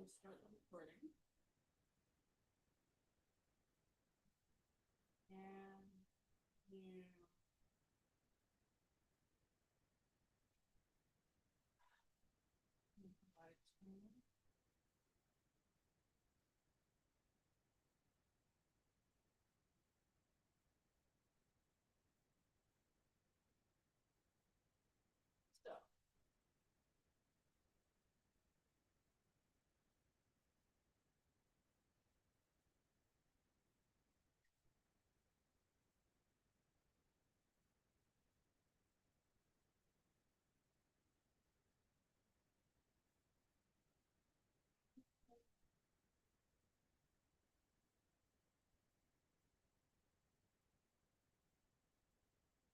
will start the recording. And you provide to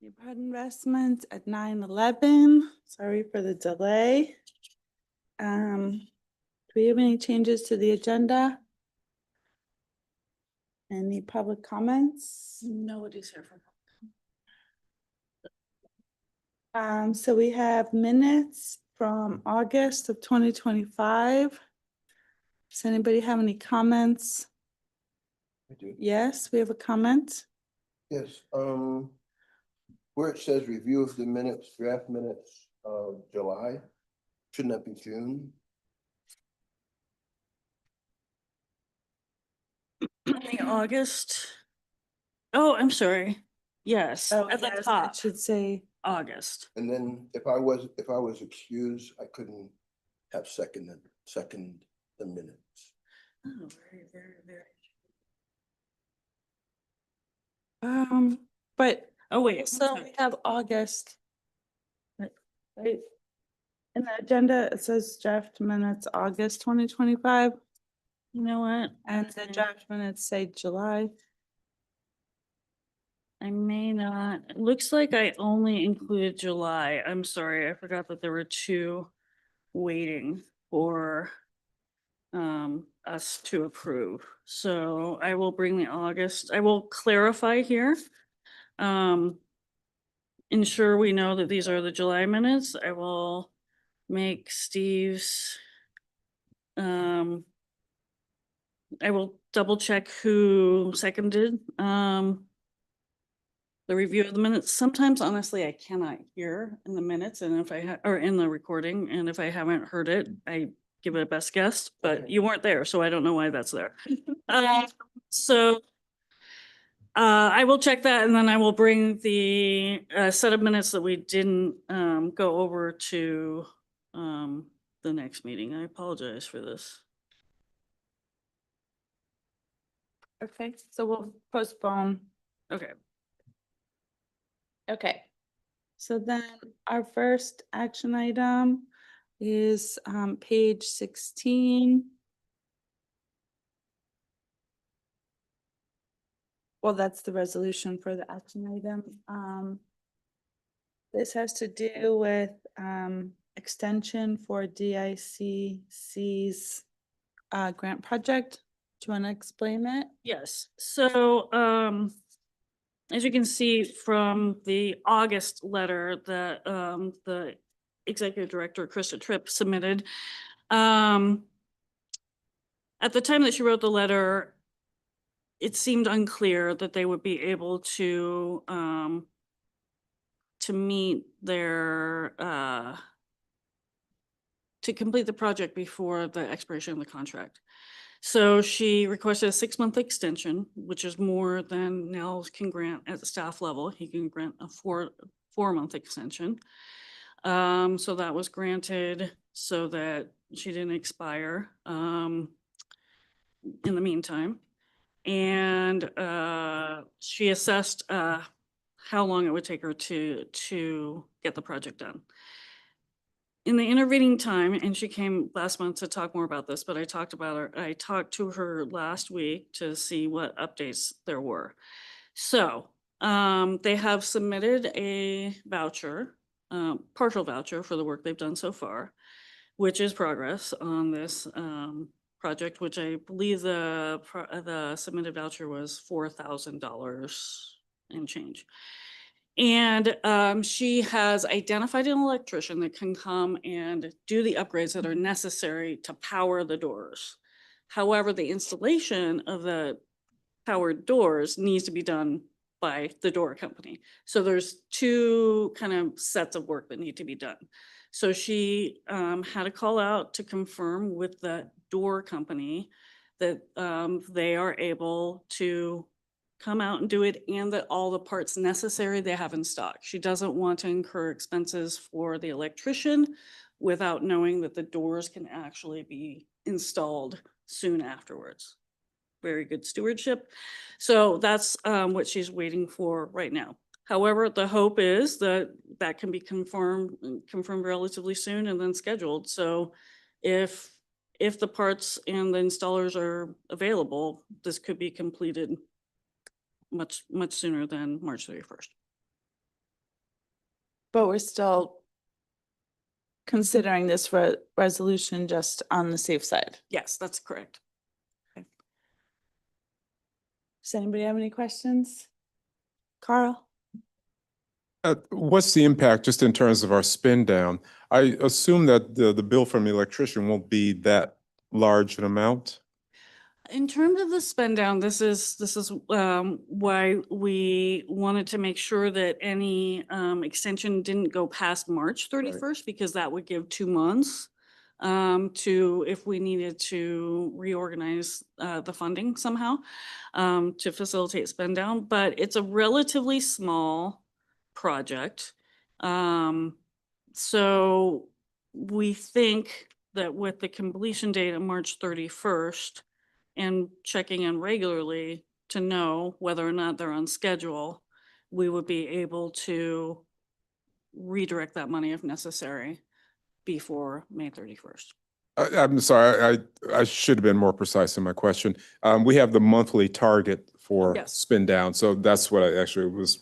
so neighborhood investments at 9:11. Sorry for the delay. Do we have any changes to the agenda? Any public comments? Nobody's here from. So we have minutes from August of 2025. Does anybody have any comments? I do. Yes, we have a comment. Yes, where it says review of the minutes, draft minutes of July, shouldn't that be June? August. Oh, I'm sorry. Yes, Oh, at the yes, top, it should say, August. And then if I was excused, I couldn't have second the minutes. Oh, very, very, very. but, Oh, wait, so we have August. Right? In the agenda, it says draft minutes, August 2025, you know what? and the draft minutes say July. I may not, it looks like I only included July. I'm sorry, I forgot that there were two waiting for us to approve. So I will bring the August, I will clarify here. Ensure we know that these are the July minutes. I will make Steve's I will double check who seconded the review of the minutes. Sometimes honestly, I cannot hear in the minutes and if or in the recording, and if I haven't heard it, I give it a best guess, but Okay. you weren't there, so I don't know why that's there. So I will check that and then I will bring the set of minutes that we didn't go over to the next meeting. I apologize for this. Okay, so we'll postpone. Okay. Okay. So then our first action item is page 16. Well, that's the resolution for the action item. This has to do with extension for DICC's grant project. Do you want to explain it? Yes, so as you can see from the August letter that the executive director, Krista Tripp, submitted. At the time that she wrote the letter, it seemed unclear that they would be able to meet their to complete the project before the expiration of the contract. So she requested a 6-month extension, which is more than Nels can grant at the staff level. He can grant a four-month extension. So that was granted so that she didn't expire in the meantime. And she assessed how long it would take her to get the project done. In the intervening time, and she came last month to talk more about this, but I talked to her last week to see what updates there were. So they have submitted a voucher, partial voucher for the work they've done so far, which is progress on this project, which I believe the submitted voucher was $4,000 and change. And she has identified an electrician that can come and do the upgrades that are necessary to power the doors. However, the installation of the powered doors needs to be done by the door company. So there's two kind of sets of work that need to be done. So she had a call out to confirm with the door company that they are able to come out and do it and that all the parts necessary they have in stock. She doesn't want to incur expenses for the electrician without knowing that the doors can actually be installed soon afterwards. Very good stewardship. So that's what she's waiting for right now. However, the hope is that that can be confirmed relatively soon and then scheduled. So if the parts and the installers are available, this could be completed much sooner than March 31st. But we're still considering this resolution just on the safe side. Yes, that's correct. Does anybody have any questions? Carl? What's the impact just in terms of our spend down? I assume that the bill from the electrician won't be that large an amount. In terms of the spend down, this is why we wanted to make sure that any extension didn't go past March 31st, because that would give 2 months to, if we needed to reorganize the funding somehow to facilitate spend down. But it's a relatively small project. So we think that with the completion date of March 31st, and checking in regularly to know whether or not they're on schedule, we would be able to redirect that money if necessary before May 31st. I'm sorry, I should have been more precise in my question. We have the monthly target for Yes. spend down, so that's what I actually was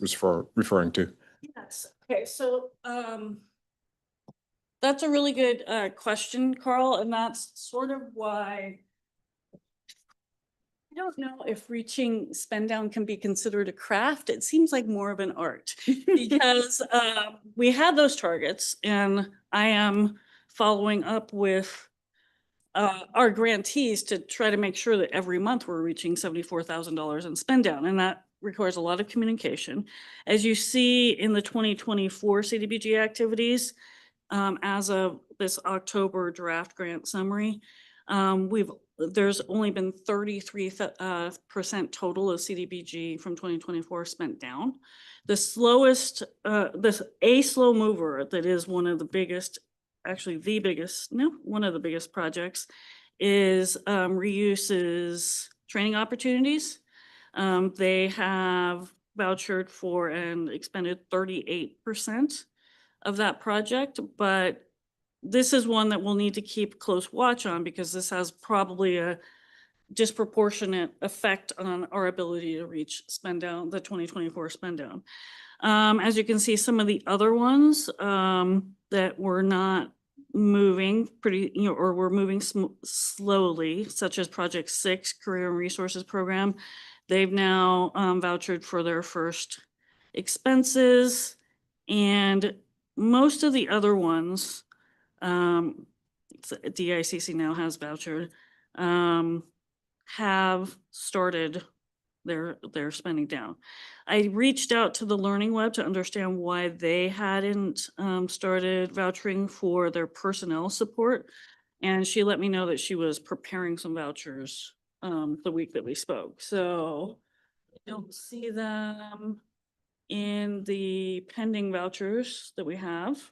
referring to. Yes, okay, so that's a really good question, Carl, and that's sort of why I don't know if reaching spend down can be considered a craft. It seems like more of an art because we had those targets, and I am following up with our grantees to try to make sure that every month we're reaching $74,000 in spend down, and that requires a lot of communication. As you see in the 2024 CDBG activities, as of this October draft grant summary, there's only been 33% total of CDBG from 2024 spent down. The slowest, a slow mover that is one of the biggest, actually the biggest, no, one of the biggest projects is Reuse's training opportunities. They have vouchered for and expended 38% of that project, but this is one that we'll need to keep close watch on because this has probably a disproportionate effect on our ability to reach spend down, the 2024 spend down. As you can see, some of the other ones that were not moving or we're moving slowly, such as Project 6, Career and Resources Program, they've now vouchered for their first expenses, and most of the other ones, DICC now has vouchered, have started their spending down. I reached out to the Learning Web to understand why they hadn't started vouchering for their personnel support, and she let me know that she was preparing some vouchers the week that we spoke. So I don't see them in the pending vouchers that we have.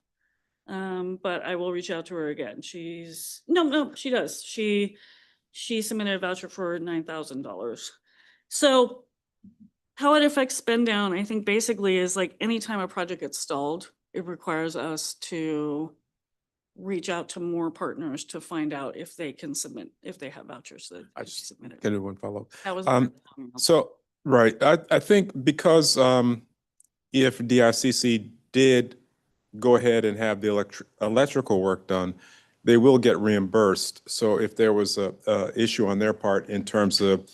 But I will reach out to her again. No, she does. She submitted a voucher for $9,000. So how it affects spend down, I think basically is like anytime a project gets stalled, it requires us to reach out to more partners to find out if they can submit, if they have vouchers that I can be just submitted. Can do one follow up. That was So, right, I think because if DICC did go ahead and have the electrical work done, they will get reimbursed. So if there was a issue on their part in terms of,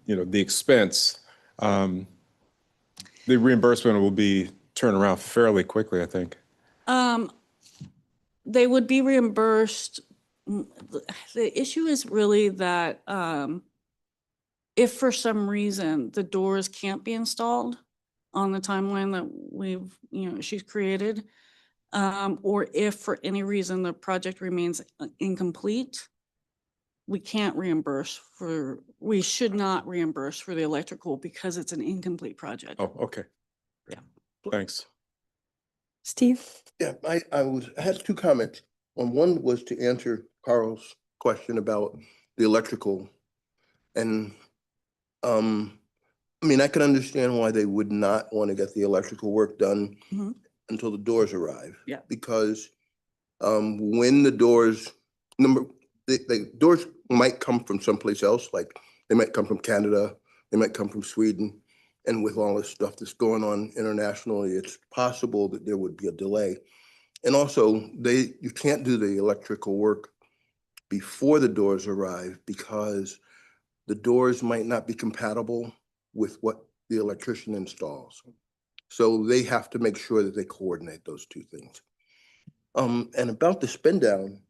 the expense, the reimbursement will be turn around fairly quickly, I think. They would be reimbursed. The issue is really that, if for some reason the doors can't be installed on the timeline that she's created, or if for any reason the project remains incomplete, we can't reimburse we should not reimburse for the electrical because it's an incomplete project. Oh, okay. Yeah. Thanks. Steve? Yeah, I had two comments. One was to answer Carl's question about the electrical. And, I mean, I can understand why they would not want to get the electrical work done Mhm. until the doors arrive. Yeah. Because, when the doors, the doors might come from someplace else, like they might come from Canada, they might come from Sweden. And with all this stuff that's going on internationally, it's possible that there would be a delay. And also, you can't do the electrical work before the doors arrive because the doors might not be compatible with what the electrician installs. So they have to make sure that they coordinate those two things. And about the spin down,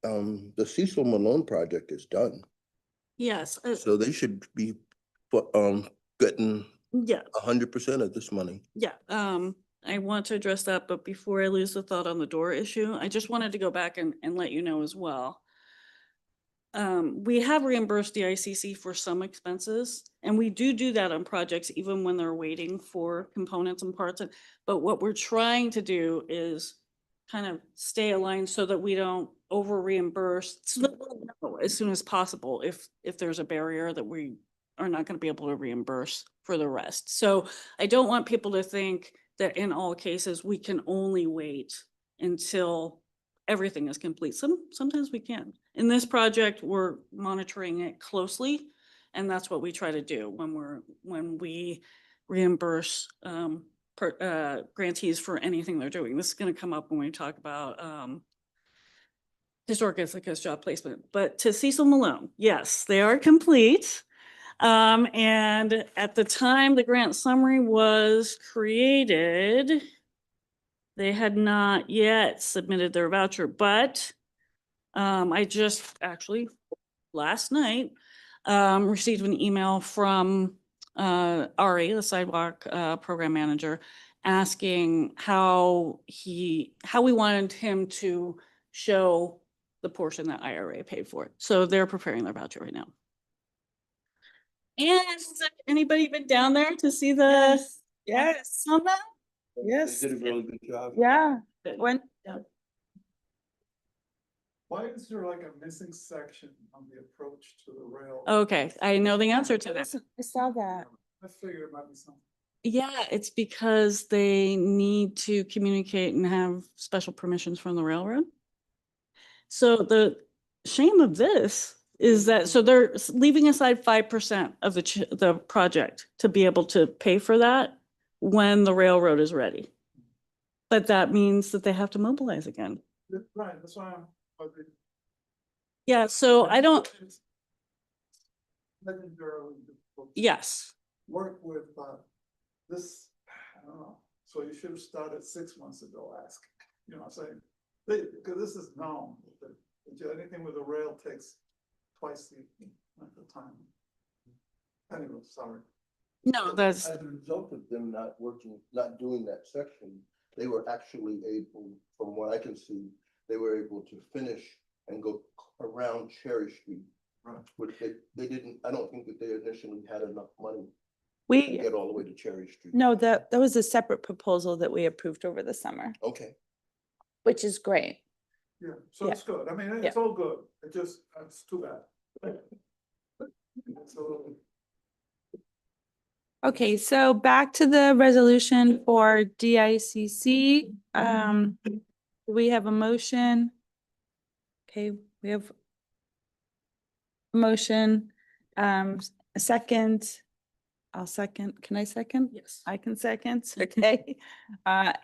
the Cecil Malone project is done. Yes. So they should be getting Yeah. 100% of this money. Yeah, I want to address that, but before I lose the thought on the door issue, I just wanted to go back and let you know as well. We have reimbursed the ICC for some expenses, and we do that on projects even when they're waiting for components and parts. But what we're trying to do is kind of stay aligned so that we don't over reimburse, so that we'll know as soon as possible if there's a barrier that we are not going to be able to reimburse for the rest. So I don't want people to think that in all cases we can only wait until everything is complete. Sometimes we can. In this project, we're monitoring it closely, and that's what we try to do when we reimburse grantees for anything they're doing. This is going to come up when we talk about historic Ithaca's job placement. But to Cecil Malone, yes, they are complete. And at the time the grant summary was created, they had not yet submitted their voucher, but I just actually last night received an email from Ari, the sidewalk program manager, asking how we wanted him to show the portion that IURA paid for it. So they're preparing their voucher right now. And has anybody been down there to see the? Yes. On that? Yes. They did a really good job. Yeah. When, Why is there like a missing section on the approach to the rail? Okay, I know the answer to that. I saw that. I figured it might be something. Yeah, it's because they need to communicate and have special permissions from the railroad. So the shame of this is that, so they're leaving aside 5% of the project to be able to pay for that when the railroad is ready. But that means that they have to mobilize again. Right, that's why I'm. Yeah, so I don't, Legendarily difficult to yes. work with, this, I don't know, so you should have started 6 months ago, ask, you know what I'm saying? Because this is known, that anything with a rail takes twice the time. Anyway, sorry. No, that's, As a result of them not doing that section, they were actually able, from what I can see, they were able to finish and go around Cherry Street. Right. Which they didn't, I don't think that they initially had enough money to We, get all the way to Cherry Street. no, that was a separate proposal that we approved over the summer, Okay. which is great. Yeah, so Yeah. it's good, I mean, Yeah. it's all good, it's too bad. So, Okay, so back to the resolution for DICC. We have a motion. Okay, we have a motion, a second. I'll second. Can I second? yes. I can second. Okay.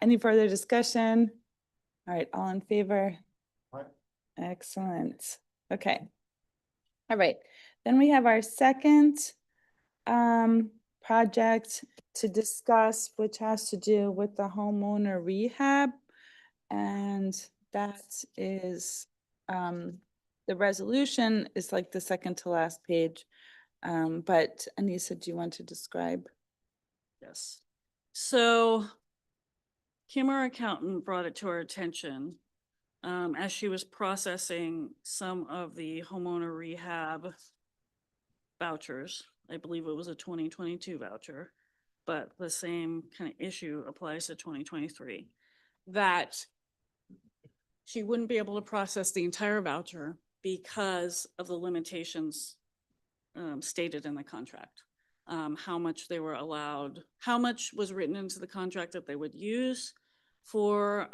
Any further discussion? All right, all in favor? Aye. Excellent. Okay. All right, then we have our second project to discuss, which has to do with the homeowner rehab. And that is, the resolution is like the second to last page. But Anissa, do you want to describe? Yes. So Kim, our accountant, brought it to our attention as she was processing some of the homeowner rehab vouchers. I believe it was a 2022 voucher, but the same kind of issue applies to 2023. That she wouldn't be able to process the entire voucher because of the limitations stated in the contract. How much they were allowed, how much was written into the contract that they would use for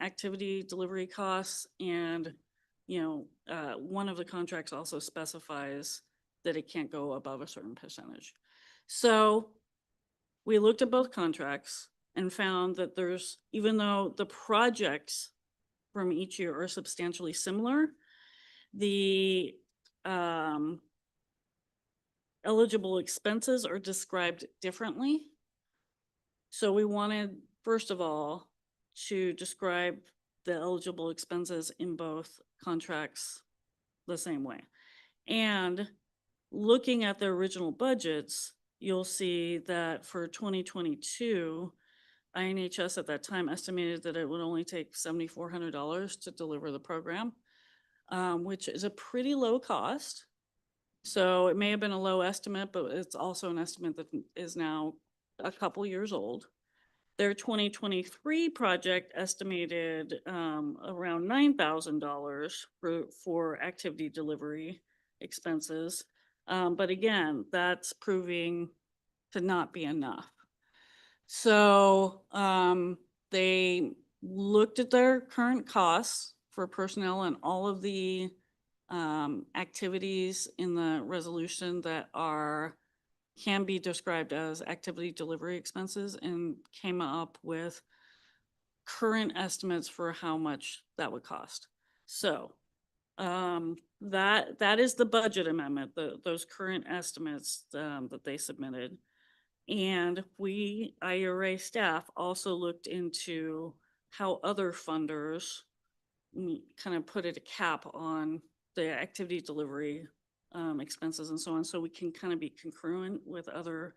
activity delivery costs. And, one of the contracts also specifies that it can't go above a certain percentage. So we looked at both contracts and found that there's, even though the projects from each year are substantially similar, the eligible expenses are described differently. So we wanted, first of all, to describe the eligible expenses in both contracts the same way. And looking at the original budgets, you'll see that for 2022, INHS at that time estimated that it would only take $7,400 to deliver the program, which is a pretty low cost. So it may have been a low estimate, but it's also an estimate that is now a couple years old. Their 2023 project estimated around $9,000 for activity delivery expenses. But again, that's proving to not be enough. So they looked at their current costs for personnel and all of the activities in the resolution that can be described as activity delivery expenses, and came up with current estimates for how much that would cost. So that is the budget amendment, those current estimates that they submitted. And we, IURA staff, also looked into how other funders kind of put a cap on the activity delivery expenses and so on, so we can kind of be congruent with other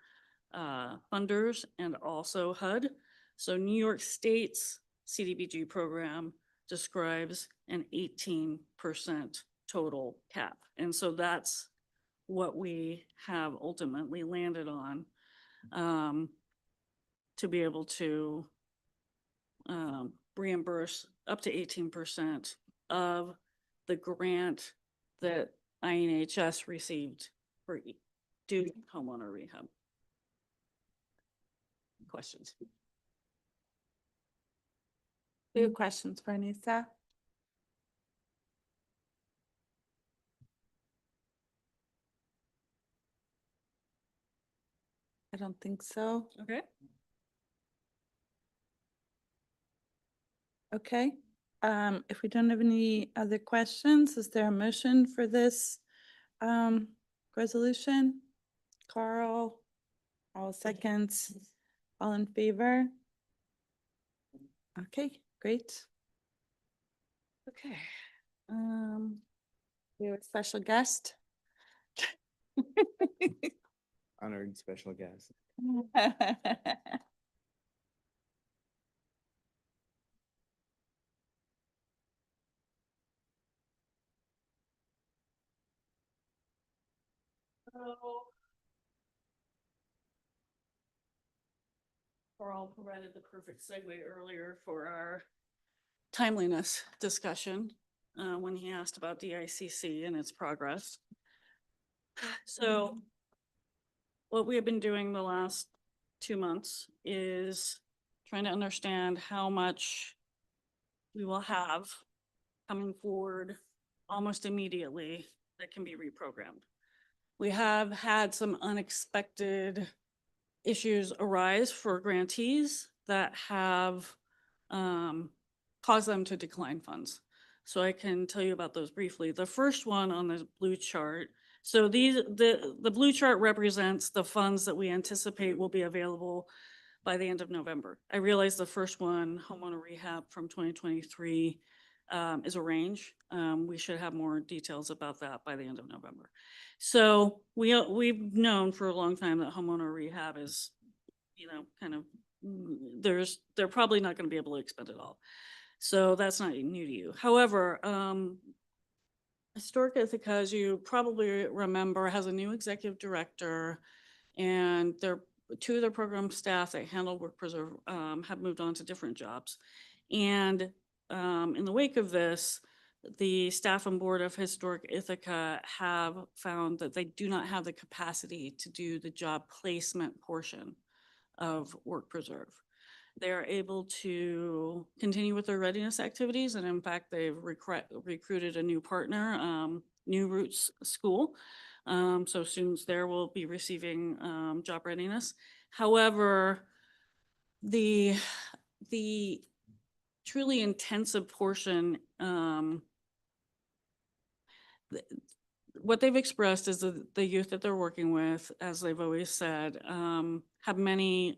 funders and also HUD. So New York State's CDBG program describes an 18% total cap. And so that's what we have ultimately landed on to be able to reimburse up to 18% of the grant that INHS received for due to homeowner rehab. Questions? We have questions for Anissa? I don't think so. Okay. Okay. If we don't have any other questions, is there a motion for this resolution? Carl, all seconds, all in favor? Okay, great. Okay. We have a special guest. Honored special guest. Carl provided the perfect segue earlier for our timeliness discussion when he asked about DICC and its progress. So what we have been doing the last 2 months is trying to understand how much we will have coming forward almost immediately that can be reprogrammed. We have had some unexpected issues arise for grantees that have caused them to decline funds. So I can tell you about those briefly. The first one on the blue chart So the blue chart represents the funds that we anticipate will be available by the end of November. I realize the first one, homeowner rehab from 2023, is a range. We should have more details about that by the end of November. So we've known for a long time that homeowner rehab is, kind of, they're probably not going to be able to expend it all. So that's not new to you. However, Historic Ithaca, as you probably remember, has a new executive director, and two of their program staff that handle work preserve have moved on to different jobs. And in the wake of this, the staff and board of Historic Ithaca have found that they do not have the capacity to do the job placement portion of work preserve. They're able to continue with their readiness activities, and in fact, they've recruited a new partner, New Roots School. So students there will be receiving job readiness. However, the truly intensive portion, what they've expressed is that the youth that they're working with, as they've always said, have many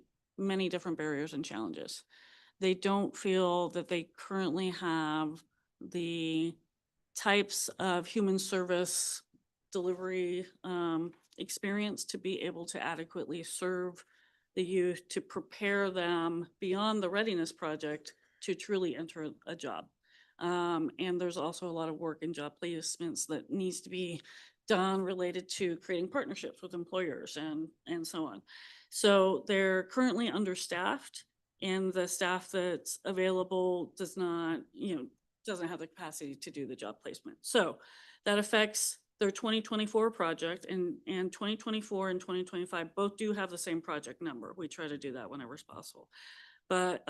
different barriers and challenges. They don't feel that they currently have the types of human service delivery experience to be able to adequately serve the youth, to prepare them beyond the readiness project to truly enter a job. And there's also a lot of work in job placements that needs to be done related to creating partnerships with employers and so on. So they're currently understaffed, and the staff that's available doesn't have the capacity to do the job placement. So that affects their 2024 project, and 2024 and 2025 both do have the same project number. We try to do that whenever it's possible. But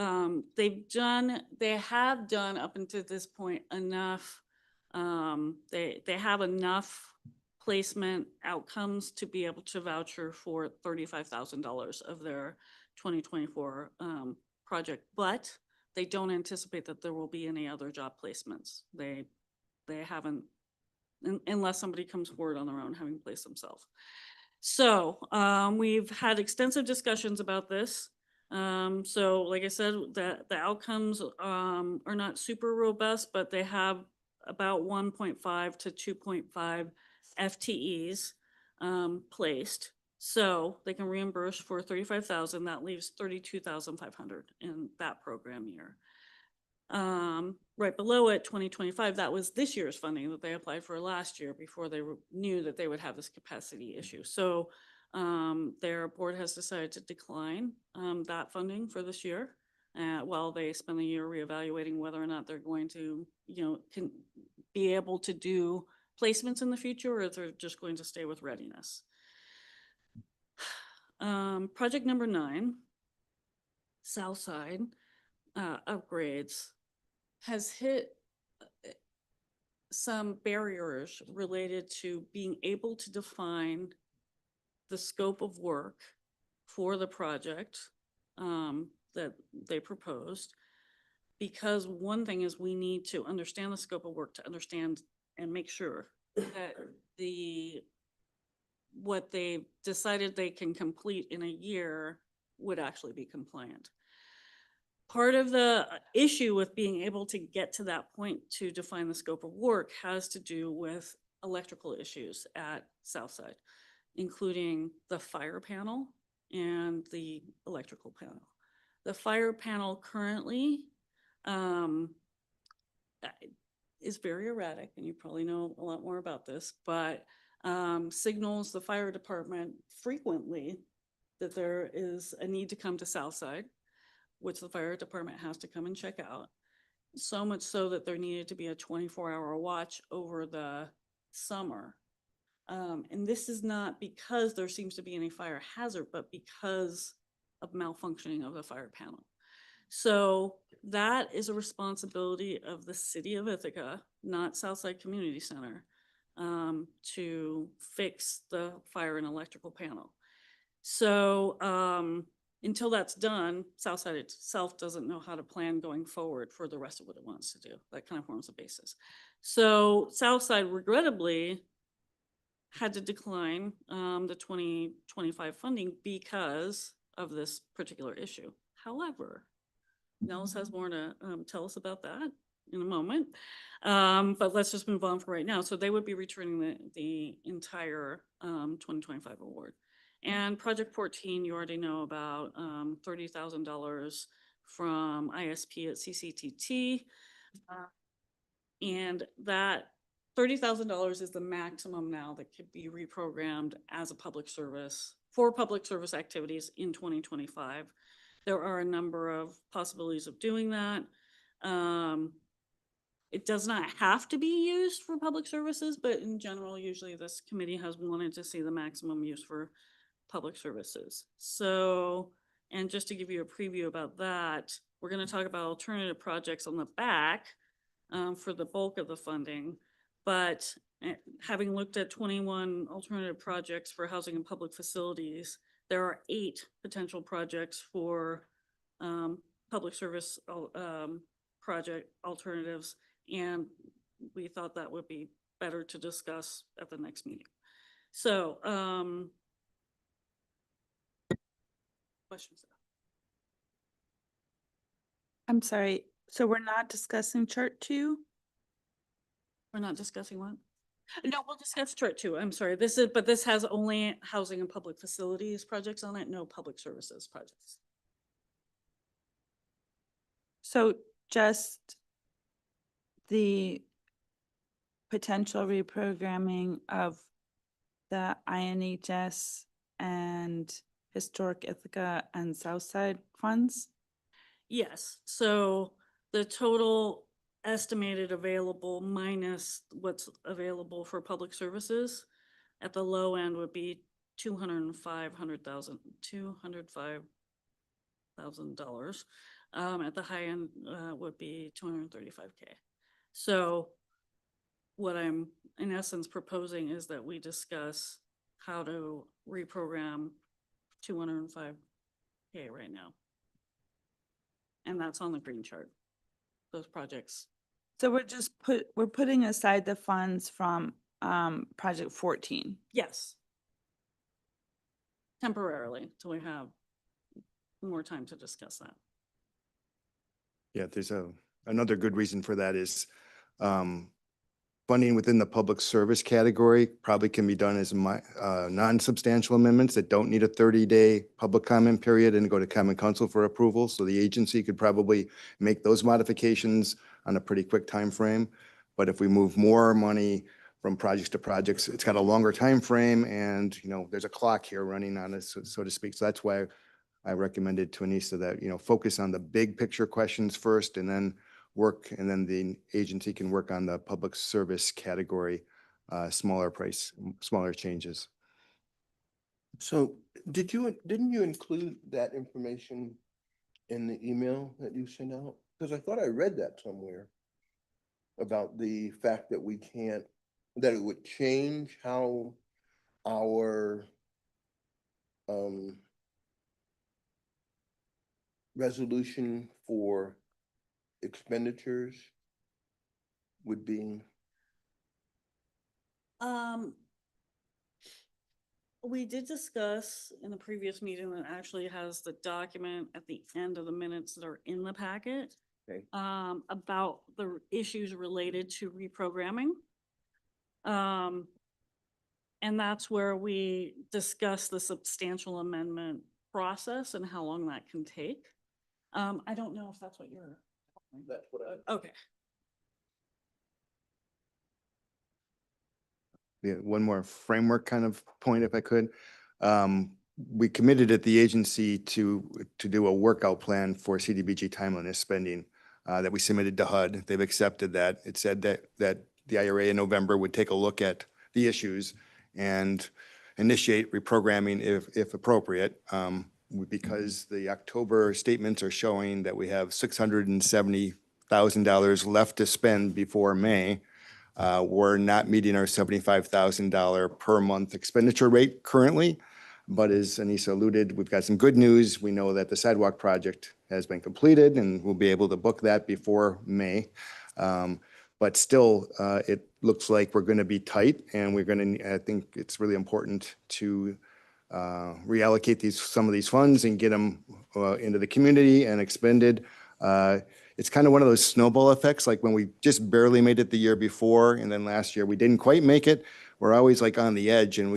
they have done up until this point enough, they have enough placement outcomes to be able to voucher for $35,000 of their 2024 project, but they don't anticipate that there will be any other job placements. They haven't, unless somebody comes forward on their own having placed themselves. So we've had extensive discussions about this. So like I said, the outcomes are not super robust, but they have about 1.5 to 2.5 FTEs placed. So they can reimburse for 35,000. That leaves 32,500 in that program year. Right below it, 2025, that was this year's funding that they applied for last year before they knew that they would have this capacity issue. So their board has decided to decline that funding for this year while they spend the year reevaluating whether or not they're going to, can be able to do placements in the future, or if they're just going to stay with readiness. Project number 9, Southside upgrades, has hit some barriers related to being able to define the scope of work for the project that they proposed. Because one thing is we need to understand the scope of work to understand and make sure that what they decided they can complete in a year would actually be compliant. Part of the issue with being able to get to that point to define the scope of work has to do with electrical issues at Southside, including the fire panel and the electrical panel. The fire panel currently is very erratic, and you probably know a lot more about this, but signals the fire department frequently that there is a need to come to Southside, which the fire department has to come and check out. So much so that there needed to be a 24-hour watch over the summer. And this is not because there seems to be any fire hazard, but because of malfunctioning of the fire panel. So that is a responsibility of the city of Ithaca, not Southside Community Center, to fix the fire and electrical panel. So until that's done, Southside itself doesn't know how to plan going forward for the rest of what it wants to do. That kind of forms a basis. So Southside, regrettably, had to decline the 2025 funding because of this particular issue. However, Nels has more to tell us about that in a moment. But let's just move on for right now. So they would be returning the entire 2025 award. And Project 14, you already know about $30,000 from ISP at CCTT. And that $30,000 is the maximum now that could be reprogrammed as a public service for public service activities in 2025. There are a number of possibilities of doing that. It does not have to be used for public services, but in general, usually this committee has wanted to see the maximum use for public services. So, and just to give you a preview about that, we're going to talk about alternative projects on the back for the bulk of the funding. But having looked at 21 alternative projects for housing and public facilities, there are 8 potential projects for public service project alternatives. And we thought that would be better to discuss at the next meeting. So, questions? I'm sorry, so we're not discussing chart 2? We're not discussing what? No, we'll discuss chart 2. I'm sorry. But this has only housing and public facilities projects on it, no public services projects. So just the potential reprogramming of the INHS and Historic Ithaca and Southside funds? Yes, so the total estimated available minus what's available for public services at the low end would be $205,000. At the high end would be $235K. So what I'm in essence proposing is that we discuss how to reprogram $205K right now. And that's on the green chart, those projects. So we're putting aside the funds from project 14. Yes. Temporarily, till we have more time to discuss that. Yeah, there's another good reason for that is funding within the public service category probably can be done as non-substantial amendments that don't need a 30-day public comment period and go to Common Council for approval. So the agency could probably make those modifications on a pretty quick time frame. But if we move more money from projects to projects, it's got a longer time frame, and there's a clock here running on it, so to speak. So that's why I recommended to Anissa that focus on the big picture questions first, and then the agency can work on the public service category, smaller changes. So didn't you include that information in the email that you sent out? Because I thought I read that somewhere about the fact that that it would change how our resolution for expenditures would be. We did discuss in the previous meeting that actually has the document at the end of the minutes that are in the packet. Okay. About the issues related to reprogramming. And that's where we discuss the substantial amendment process and how long that can take. I don't know if that's what you're. That's what I. Okay. Yeah, one more framework kind of point, if I could. We committed at the agency to do a workout plan for CDBG timeliness spending that we submitted to HUD. They've accepted that. It said that the IURA in November would take a look at the issues and initiate reprogramming if appropriate. Because the October statements are showing that we have $670,000 left to spend before May. We're not meeting our $75,000 per month expenditure rate currently. But as Anissa alluded, we've got some good news. We know that the sidewalk project has been completed and we'll be able to book that before May. But still, it looks like we're going to be tight, and we're going to, I think it's really important to reallocate some of these funds and get them into the community and expended. It's kind of one of those snowball effects, like when we just barely made it the year before, and then last year we didn't quite make it. We're always like on the edge, and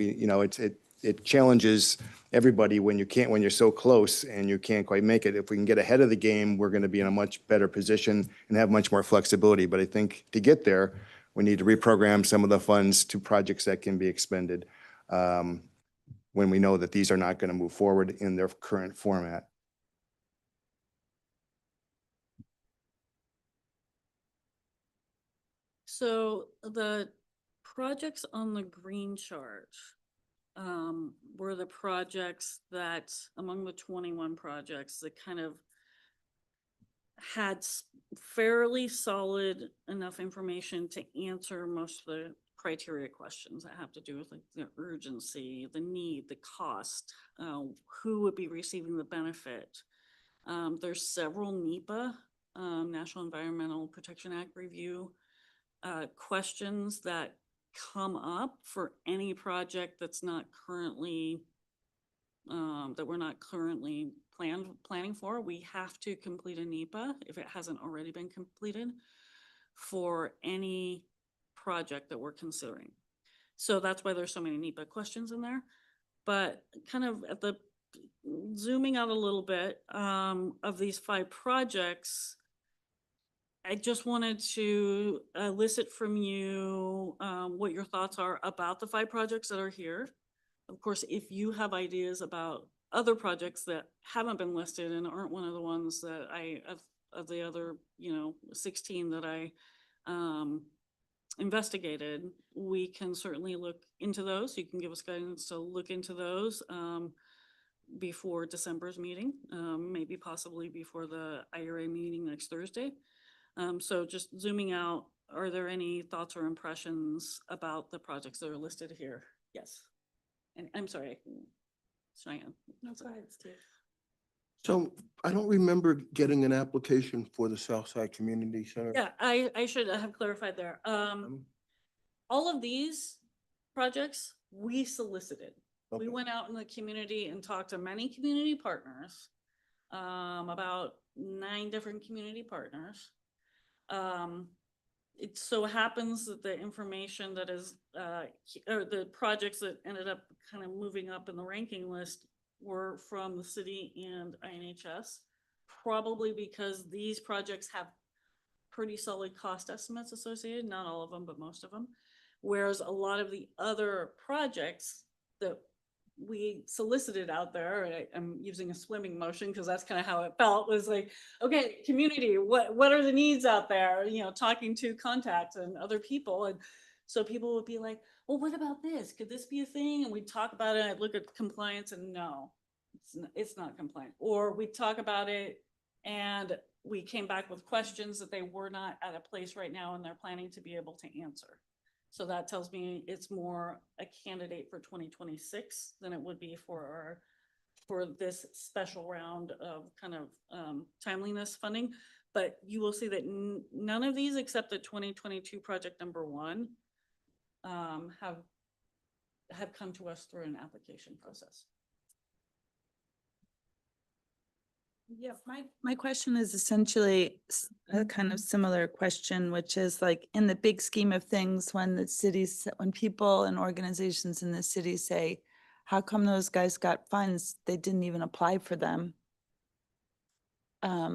it challenges everybody when you're so close and you can't quite make it. If we can get ahead of the game, we're going to be in a much better position and have much more flexibility. But I think to get there, we need to reprogram some of the funds to projects that can be expended when we know that these are not going to move forward in their current format. So the projects on the green chart were the projects that, among the 21 projects, that kind of had fairly solid enough information to answer most of the criteria questions that have to do with like the urgency, the need, the cost, who would be receiving the benefit. There's several NEPA, National Environmental Protection Act review questions that come up for any project that's not currently that we're not currently planning for. We have to complete a NEPA if it hasn't already been completed for any project that we're considering. So that's why there's so many NEPA questions in there. But kind of at the zooming out a little bit of these 5 projects, I just wanted to elicit from you what your thoughts are about the 5 projects that are here. Of course, if you have ideas about other projects that haven't been listed and aren't one of the ones that of the other, 16 that I investigated, we can certainly look into those. You can give us guidance to look into those before December's meeting, maybe possibly before the IURA meeting next Thursday. So just zooming out, are there any thoughts or impressions about the projects that are listed here? Yes. And I'm sorry, Cheyenne. No, go ahead, Steve. So I don't remember getting an application for the Southside Community Center. Yeah, I should have clarified there. All of these projects we solicited. We Okay. went out in the community and talked to many community partners, about 9 different community partners. It so happens that the information that is, or the projects that ended up kind of moving up in the ranking list were from the city and INHS, probably because these projects have pretty solid cost estimates associated, not all of them, but most of them. Whereas a lot of the other projects that we solicited out there, I'm using a swimming motion because that's kind of how it felt, was like, okay, community, what are the needs out there? Talking to contacts and other people. And so people would be like, well, what about this? Could this be a thing? And we'd talk about it. I'd look at compliance and no, it's not compliant. Or we'd talk about it and we came back with questions that they were not at a place right now and they're planning to be able to answer. So that tells me it's more a candidate for 2026 than it would be for this special round of kind of timeliness funding. But you will see that none of these except the 2022 project number 1 have come to us through an application process. Yeah, my question is essentially a kind of similar question, which is like, in the big scheme of things, when people and organizations in the city say, how come those guys got funds? They didn't even apply for them. I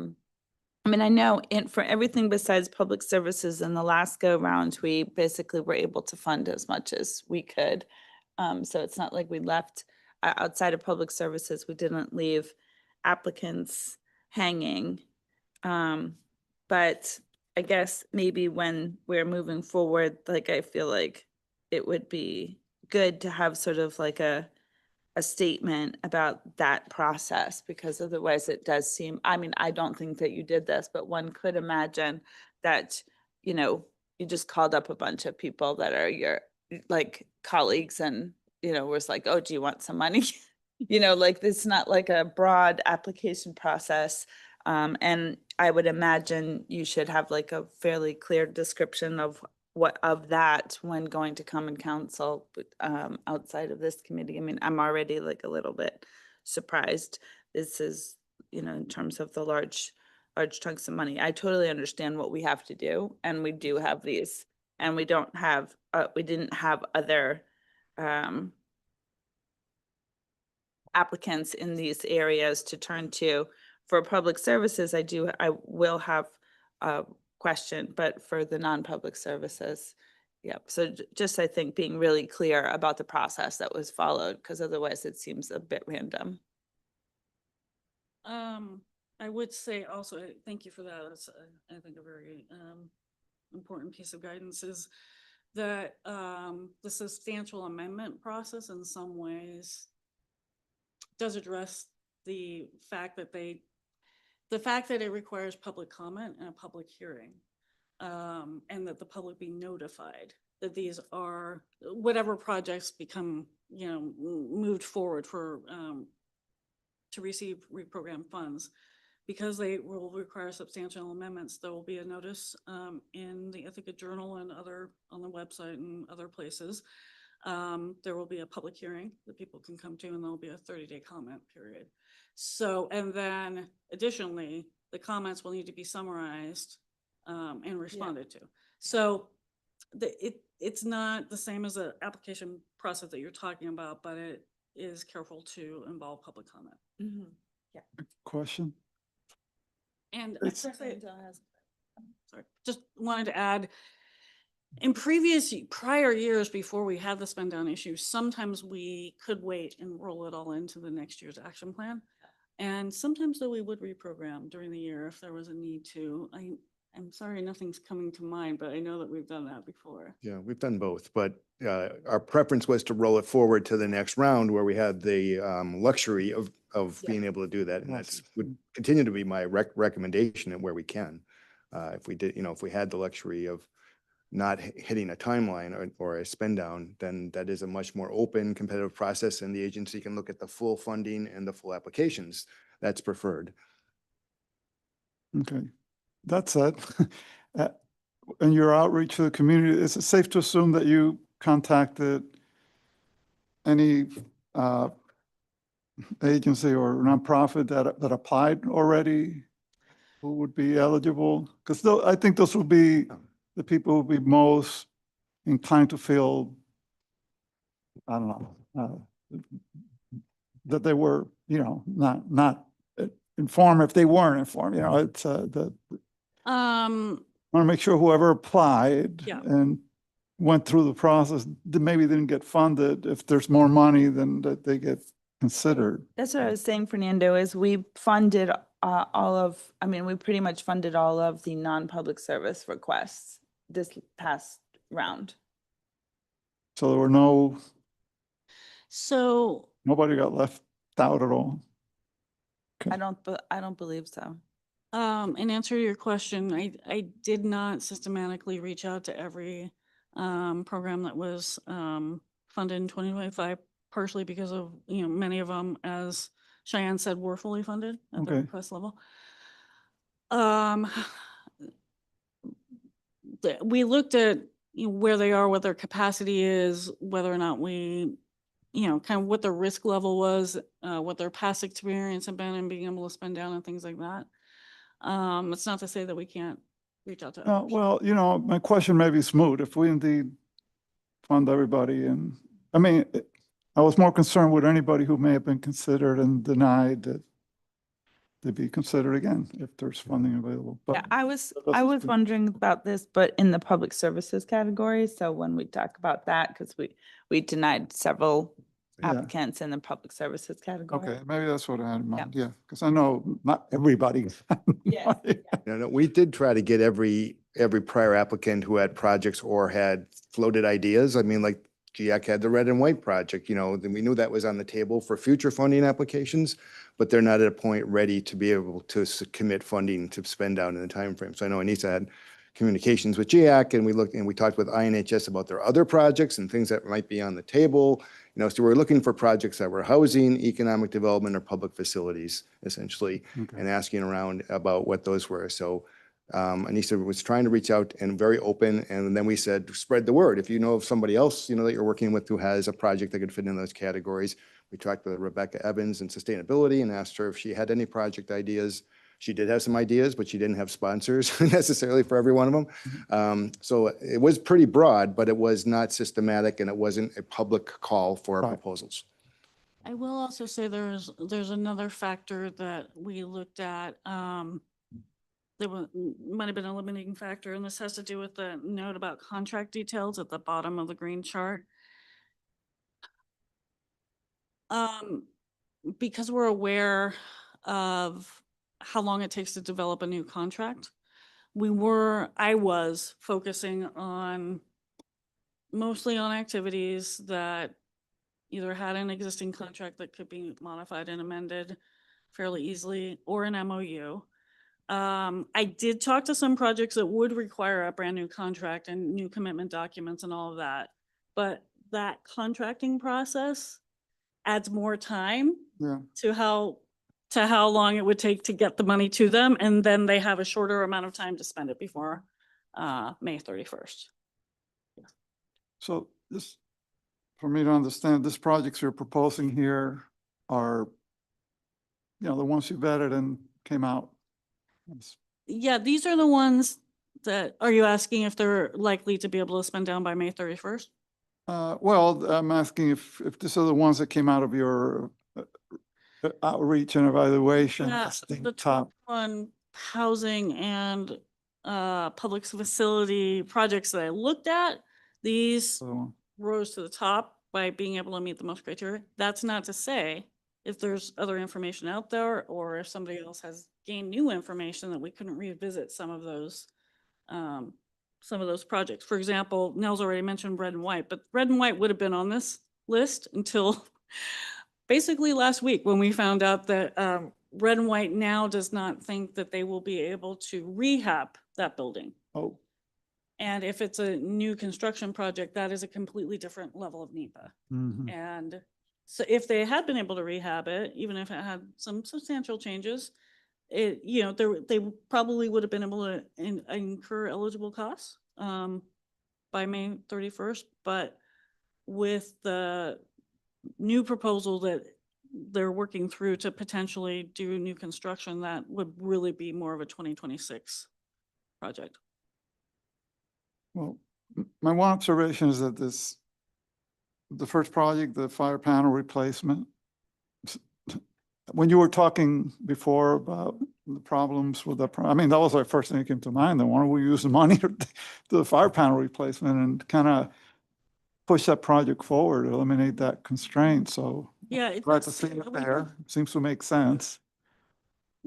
mean, I know for everything besides public services in the last go round, we basically were able to fund as much as we could. So it's not like we left outside of public services, we didn't leave applicants hanging. But I guess maybe when we're moving forward, like, I feel like it would be good to have sort of like a statement about that process, because otherwise it does seem, I mean, I don't think that you did this, but one could imagine that, you just called up a bunch of people that are your like colleagues and, was like, oh, do you want some money? Like, it's not like a broad application process. And I would imagine you should have like a fairly clear description of what of that when going to common council, but outside of this committee. I mean, I'm already like a little bit surprised. This is, you know, in terms of the large chunks of money. I totally understand what we have to do, and we do have these, and we don't have, we didn't have other applicants in these areas to turn to. For public services, I will have a question, but for the non-public services, yep. So just, I think, being really clear about the process that was followed, because otherwise it seems a bit random. I would say also, thank you for that. That's, I think, a very important piece of guidance is that the substantial amendment process in some ways does address the fact that it requires public comment and a public hearing, and that the public be notified that these are, whatever projects become, you know, moved forward for to receive reprogram funds, because they will require substantial amendments. There will be a notice in the Ithaca Journal and on the website and other places. There will be a public hearing that people can come to, and there'll be a 30-day comment period. So, and then additionally, the comments will need to be summarized and responded to. So it's not the same as the application process that you're talking about, but it is careful to involve public comment. Question? And It's- sorry, just wanted to add, in prior years before we had the spend down issue, sometimes we could wait and roll it all into the next year's action plan. And sometimes though we would reprogram during the year if there was a need to. I'm sorry, nothing's coming to mind, but I know that we've done that before. Yeah, we've done both, but our preference was to roll it forward to the next round where we had the luxury of being able to do that. And that's would continue to be my recommendation and where we can. If we did, you know, if we had the luxury of not hitting a timeline or a spend down, then that is a much more open competitive process, and the agency can look at the full funding and the full applications. That's preferred. Okay, that said, in your outreach to the community, is it safe to assume that you contacted any agency or nonprofit that applied already who would be eligible? Because I think those would be the people who would be most inclined to feel, I don't know, that they were, you know, not informed if they weren't informed. You know, it's want to make sure whoever applied Yeah. and went through the process, maybe didn't get funded. If there's more money, then that they get considered. That's what I was saying, Fernando, is we funded we pretty much funded all of the non-public service requests this past round. So there were nobody got left out at all. Okay. I don't believe so. In answer to your question, I did not systematically reach out to every program that was funded in 2025, partially because of, you know, many of them, as Cheyenne said, were fully funded at the Okay. request level. We looked at, you know, where they are, what their capacity is, whether or not we, you know, kind of what their risk level was, what their past experience had been in being able to spend down and things like that. It's not to say that we can't reach out to others. Well, you know, my question may be smooth. If we indeed fund everybody, and I mean, I was more concerned with anybody who may have been considered and denied that they be considered again if there's funding available. Yeah, But I was doesn't- wondering about this, but in the public services category. So when we talk about that, because we denied several Yeah. applicants in the public services category. Okay, maybe that's what I had in mind. Yeah, because I know not everybody. Yes. No, we did try to get every prior applicant who had projects or had floated ideas. I mean, like GIAC had the red and white project, you know, then we knew that was on the table for future funding applications, but they're not at a point ready to be able to commit funding to spend down in the timeframe. So I know Anissa had communications with GIAC, and we talked with INHS about their other projects and things that might be on the table. So we're looking for projects that were housing, economic development, or public facilities, essentially, Okay. and asking around about what those were. So Anissa was trying to reach out and very open, and then we said, spread the word. If you know of somebody else, that you're working with who has a project that could fit in those categories. We talked with Rebecca Evans in sustainability and asked her if she had any project ideas. She did have some ideas, but she didn't have sponsors necessarily for every one of them. So it was pretty broad, but it was not systematic, and it wasn't a public call for Right. proposals. I will also say there's another factor that we looked at. There might have been a limiting factor, and this has to do with the note about contract details at the bottom of the green chart. Because we're aware of how long it takes to develop a new contract, I was focusing mostly on activities that either had an existing contract that could be modified and amended fairly easily, or an MOU. I did talk to some projects that would require a brand new contract and new commitment documents and all of that. But that contracting process adds more time Yeah. to how long it would take to get the money to them. And then they have a shorter amount of time to spend it before May 31st. So this, for me to understand, these projects you're proposing here are, the ones you vetted and came out. Yes. Yeah, these are the ones that, are you asking if they're likely to be able to spend down by May 31st? Well, I'm asking if these are the ones that came out of your outreach and evaluation. Yeah, listing the top. on housing and public facility projects that I looked at, these So, rose to the top by being able to meet the most criteria. That's not to say if there's other information out there, or if somebody else has gained new information, that we couldn't revisit some of those projects. For example, Nell's already mentioned red and white, but red and white would have been on this list until basically last week, when we found out that red and white now does not think that they will be able to rehab that building. oh, And if it's a new construction project, that is a completely different level of NEPA. mhm. And so if they had been able to rehab it, even if it had some substantial changes, they probably would have been able to incur eligible costs by May 31st. But with the new proposal that they're working through to potentially do new construction, that would really be more of a 2026 project. Well, my one observation is that the first project, the fire panel replacement, when you were talking before about the problems with that was the first thing that came to mind. Then why don't we use the money to do the fire panel replacement and kind of push that project forward, eliminate that constraint? So Yeah. glad to see it there. Seems to make sense.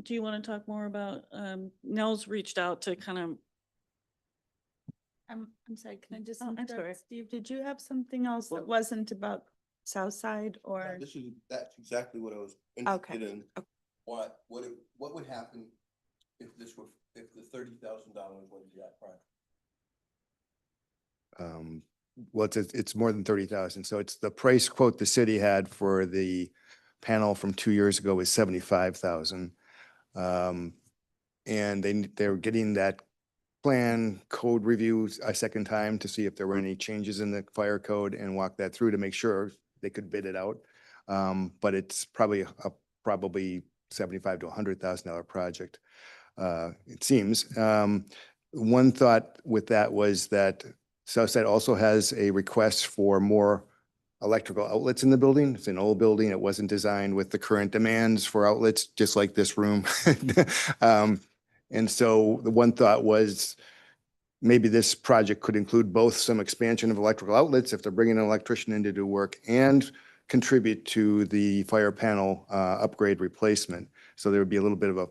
Do you want to talk more about, Nell's reached out to kind of, I'm sorry, can I just Oh, I'm interrupt? sorry. Steve, did you have something else Well- that wasn't about South Side or? That's exactly what I was Okay. interested in. Okay. What would happen if the $30,000 went to that project? Well, it's more than 30,000. So it's the price quote the city had for the panel from 2 years ago was 75,000. And they're getting that plan code review a second time to see if there were any changes in the fire code and walk that through to make sure they could bid it out. But it's probably probably $75,000 to $100,000 project. It seems. One thought with that was that Southside also has a request for more electrical outlets in the building. It's an old building. It wasn't designed with the current demands for outlets, just like this room. And so the one thought was maybe this project could include both some expansion of electrical outlets if they're bringing an electrician in to do work, and contribute to the fire panel upgrade replacement. So there would be a little bit of a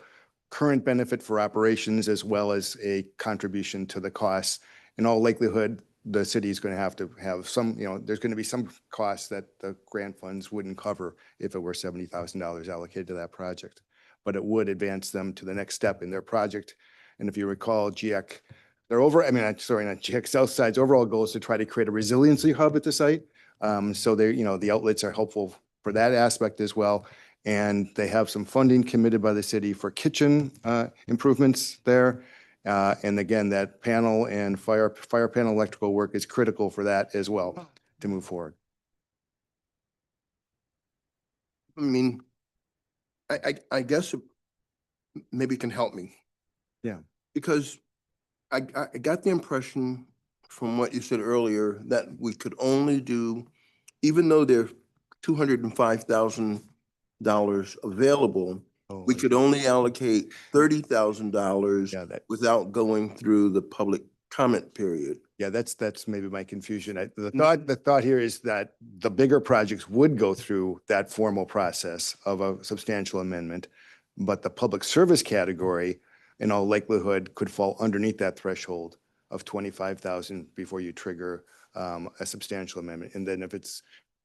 current benefit for operations as well as a contribution to the costs. In all likelihood, the city is going to have some, there's going to be some costs that the grant funds wouldn't cover if it were $70,000 allocated to that project. But it would advance them to the next step in their project. And if you recall, GX, not GX, Southside's overall goal is to try to create a resiliency hub at the site. So they're, you know, the outlets are helpful for that aspect as well. And they have some funding committed by the city for kitchen improvements there. And again, that panel and fire panel electrical work is critical for that as well to move forward. I mean, I guess maybe it can help me. Yeah. Because I got the impression from what you said earlier that we could only do, even though there's $205,000 available, Oh, we could only allocate $30,000 Yeah, that, without going through the public comment period. yeah, that's maybe my confusion. The thought here is that the bigger projects would go through that formal process of a substantial amendment, but the public service category, in all likelihood, could fall underneath that threshold of 25,000 before you trigger a substantial amendment. And then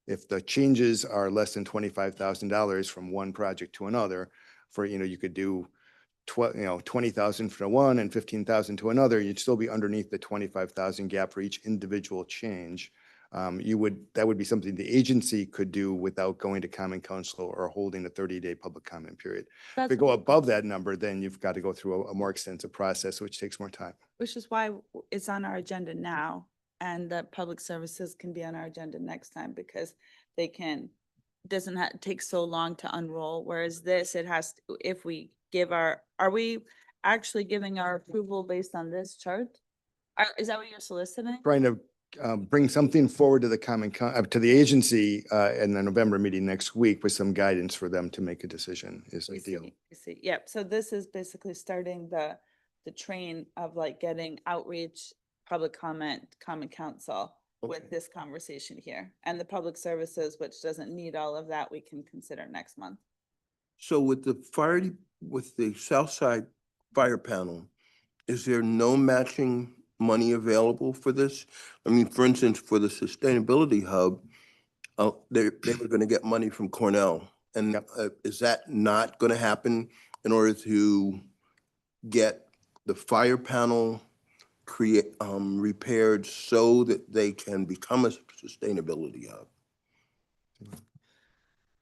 if the changes are less than $25,000 from one project to another, you could do 20,000 for one and 15,000 to another, you'd still be underneath the 25,000 gap for each individual change. That would be something the agency could do without going to common council or holding a 30-day public comment period. If you go above that number, then you've got to go through a more extensive process, which takes more time. Which is why it's on our agenda now, and the public services can be on our agenda next time, because they can, doesn't have, take so long to unroll, whereas this, it has, if we give are we actually giving our approval based on this chart? Is that what you're soliciting? Trying to bring something forward to the to the agency in the November meeting next week with some guidance for them to make a decision is I ideal. see, I see. Yep, so this is basically starting the train of like getting outreach, public comment, common council with Okay. this conversation here. And the public services, which doesn't need all of that, we can consider next month. So with the South Side Fire Panel, is there no matching money available for this? I mean, for instance, for the Sustainability Hub, they were going to get money from Cornell. And is that not going to happen in order to get the fire panel repaired so that they can become a sustainability hub?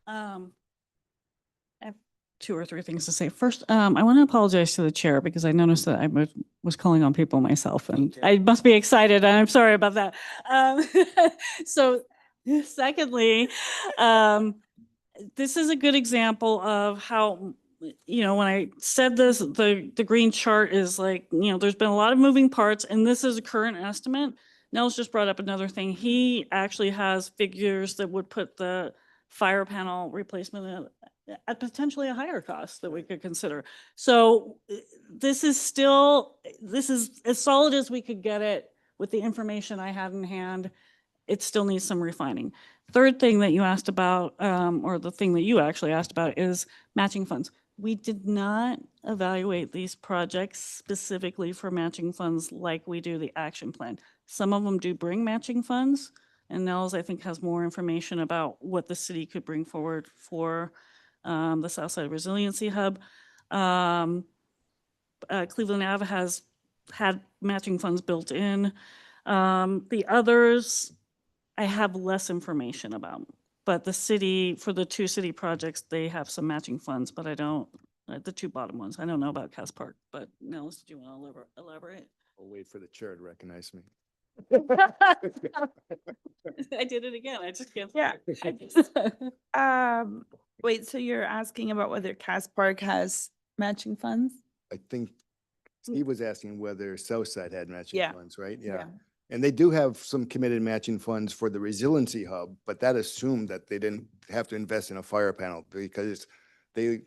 I have two or three things to say. First, I want to apologize to the chair because I noticed that I was calling on people myself, and I must be excited, and I'm sorry about that. So secondly, this is a good example of how, when I said this, the green chart is like, there's been a lot of moving parts, and this is a current estimate. Nels just brought up another thing. He actually has figures that would put the fire panel replacement at potentially a higher cost that we could consider. So this is as solid as we could get it with the information I had in hand. It still needs some refining. Third thing that you asked about, or the thing that you actually asked about, is matching funds. We did not evaluate these projects specifically for matching funds like we do the action plan. Some of them do bring matching funds, and Nels, I think, has more information about what the city could bring forward for the Southside Resiliency Hub. Cleveland Ave has had matching funds built in. The others, I have less information about, but the city, for the two city projects, they have some matching funds, but I don't, the two bottom ones, I don't know about Cass Park, but Nels, do you want to elaborate? I'll wait for the chair to recognize me. I did it again, I just can't. Yeah. Wait, so you're asking about whether Cass Park has matching funds? I think Steve was asking whether Southside had matching Yeah. funds, right? Yeah. And they do have some committed matching funds for the resiliency hub, but that assumed that they didn't have to invest in a fire panel because they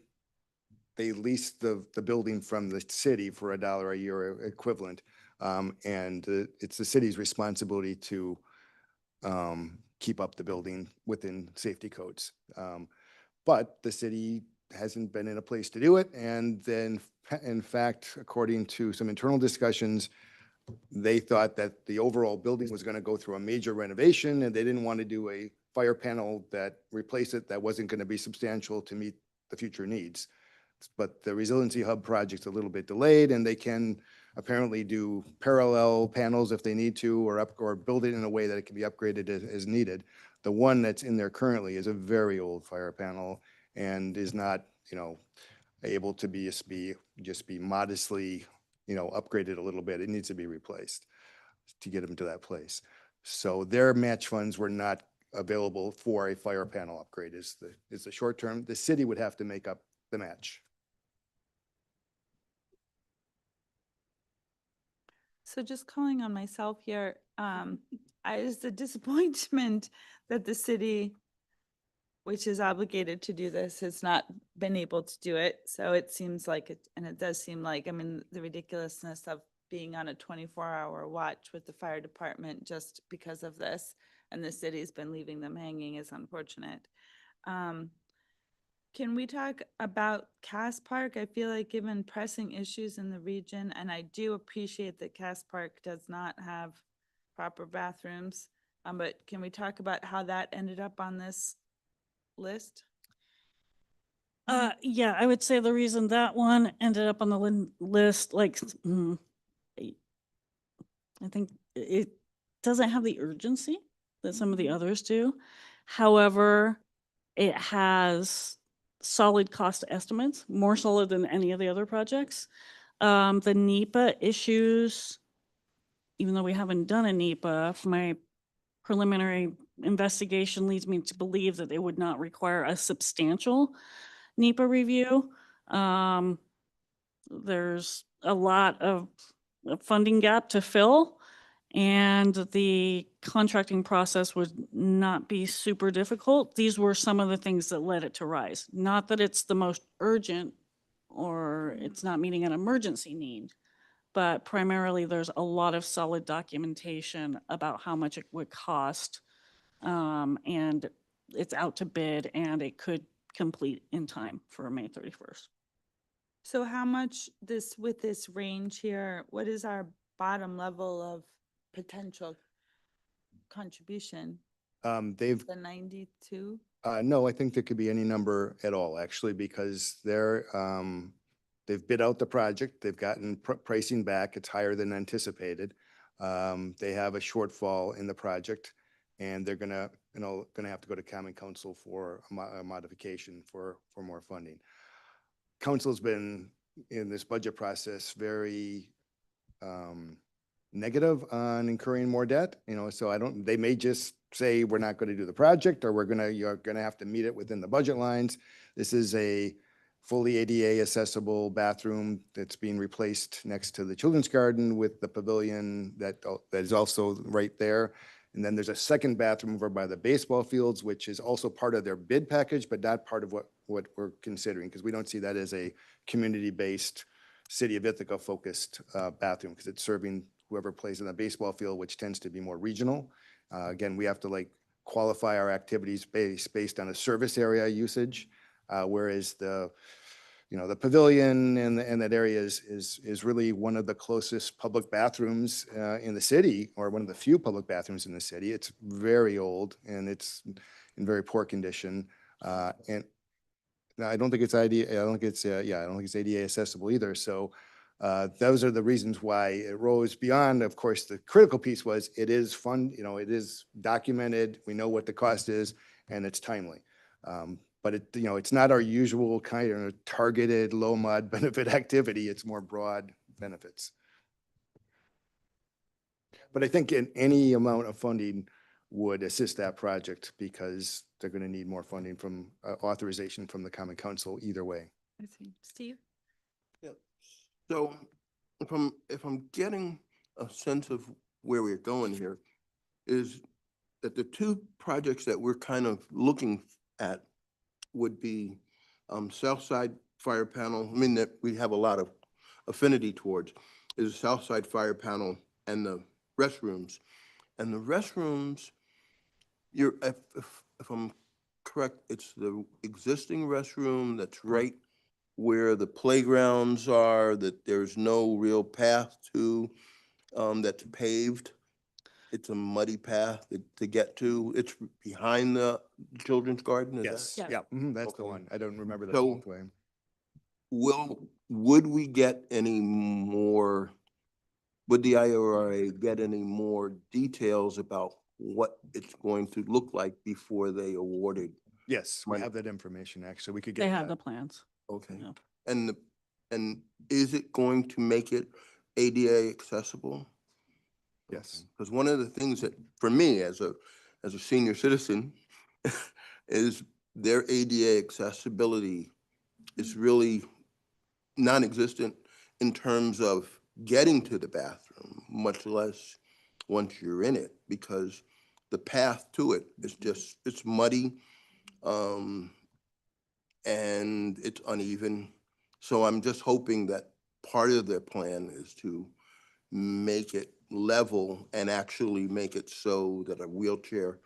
leased the building from the city for $1 a year equivalent. And it's the city's responsibility to keep up the building within safety codes. But the city hasn't been in a place to do it. And then, in fact, according to some internal discussions, they thought that the overall building was going to go through a major renovation, and they didn't want to do a fire panel that replaced it that wasn't going to be substantial to meet the future needs. But the Resiliency Hub project's a little bit delayed, and they can apparently do parallel panels if they need to, or build it in a way that it can be upgraded as needed. The one that's in there currently is a very old fire panel and is not, able to just be modestly, upgraded a little bit. It needs to be replaced to get them to that place. So their match funds were not available for a fire panel upgrade is the short term. The city would have to make up the match. So just calling on myself here, it's a disappointment that the city, which is obligated to do this, has not been able to do it. So it seems like it, and it does seem like, I mean, the ridiculousness of being on a 24-hour watch with the fire department just because of this, and the city's been leaving them hanging is unfortunate. Can we talk about Cass Park? I feel like given pressing issues in the region, and I do appreciate that Cass Park does not have proper bathrooms, but can we talk about how that ended up on this list? Yeah, I would say the reason that one ended up on the list, like, I think it doesn't have the urgency that some of the others do. However, it has solid cost estimates, more solid than any of the other projects. The NEPA issues, even though we haven't done a NEPA, my preliminary investigation leads me to believe that they would not require a substantial NEPA review. There's a lot of a funding gap to fill, and the contracting process would not be super difficult. These were some of the things that led it to rise. Not that it's the most urgent or it's not meeting an emergency need, but primarily there's a lot of solid documentation about how much it would cost. And it's out to bid and it could complete in time for May 31st. So how much with this range here, what is our bottom level of potential contribution? They've The 92? No, I think there could be any number at all, actually, because they've bid out the project, they've gotten pricing back, it's higher than anticipated. They have a shortfall in the project, and they're gonna have to go to Common Council for a modification for more funding. Council's been, in this budget process, very negative on incurring more debt, so they may just say, we're not going to do the project, or you're going to have to meet it within the budget lines. This is a fully ADA accessible bathroom that's being replaced next to the children's garden with the pavilion that is also right there. And then there's a second bathroom over by the baseball fields, which is also part of their bid package, but not part of what we're considering, because we don't see that as a community-based, City of Ithaca focused bathroom, because it's serving whoever plays in the baseball field, which tends to be more regional. Again, we have to qualify our activities based on a service area usage, whereas the pavilion and that area is really one of the closest public bathrooms in the city, or one of the few public bathrooms in the city. It's very old and it's in very poor condition. And I don't think it's ADA. I don't think it's ADA accessible either. So those are the reasons why it rose beyond. Of course, the critical piece was it is it is documented. We know what the cost is, and it's timely. But it's not our usual kind of targeted low mod benefit activity. It's more broad benefits. But I think any amount of funding would assist that project, because they're going to need more funding from authorization from the Common Council either way. I see. Steve? So if I'm getting a sense of where we're going here, is that the two projects that we're kind of looking at would be South Side Fire Panel. I mean, that we have a lot of affinity towards, is the South Side Fire Panel and the restrooms. And the restrooms, if I'm correct, it's the existing restroom that's right where the playgrounds are, that there's no real path to, that's paved. It's a muddy path to get to. It's behind the children's garden, is Yes, that? Yes. yeah, that's the Okay. one. I don't remember the So- pathway. Would we get any more would the IURA get any more details about what it's going to look like before they awarded? Yes, we Money. have that information, actually. We could They get have the that. plans. Okay. Yeah. And is it going to make it ADA accessible? Yes. Because one of the things that, for me, as a senior citizen, is their ADA accessibility is really non-existent in terms of getting to the bathroom, much less once you're in it, because the path to it is just, it's muddy, and it's uneven. So I'm just hoping that part of their plan is to make it level and actually make it so that a wheelchair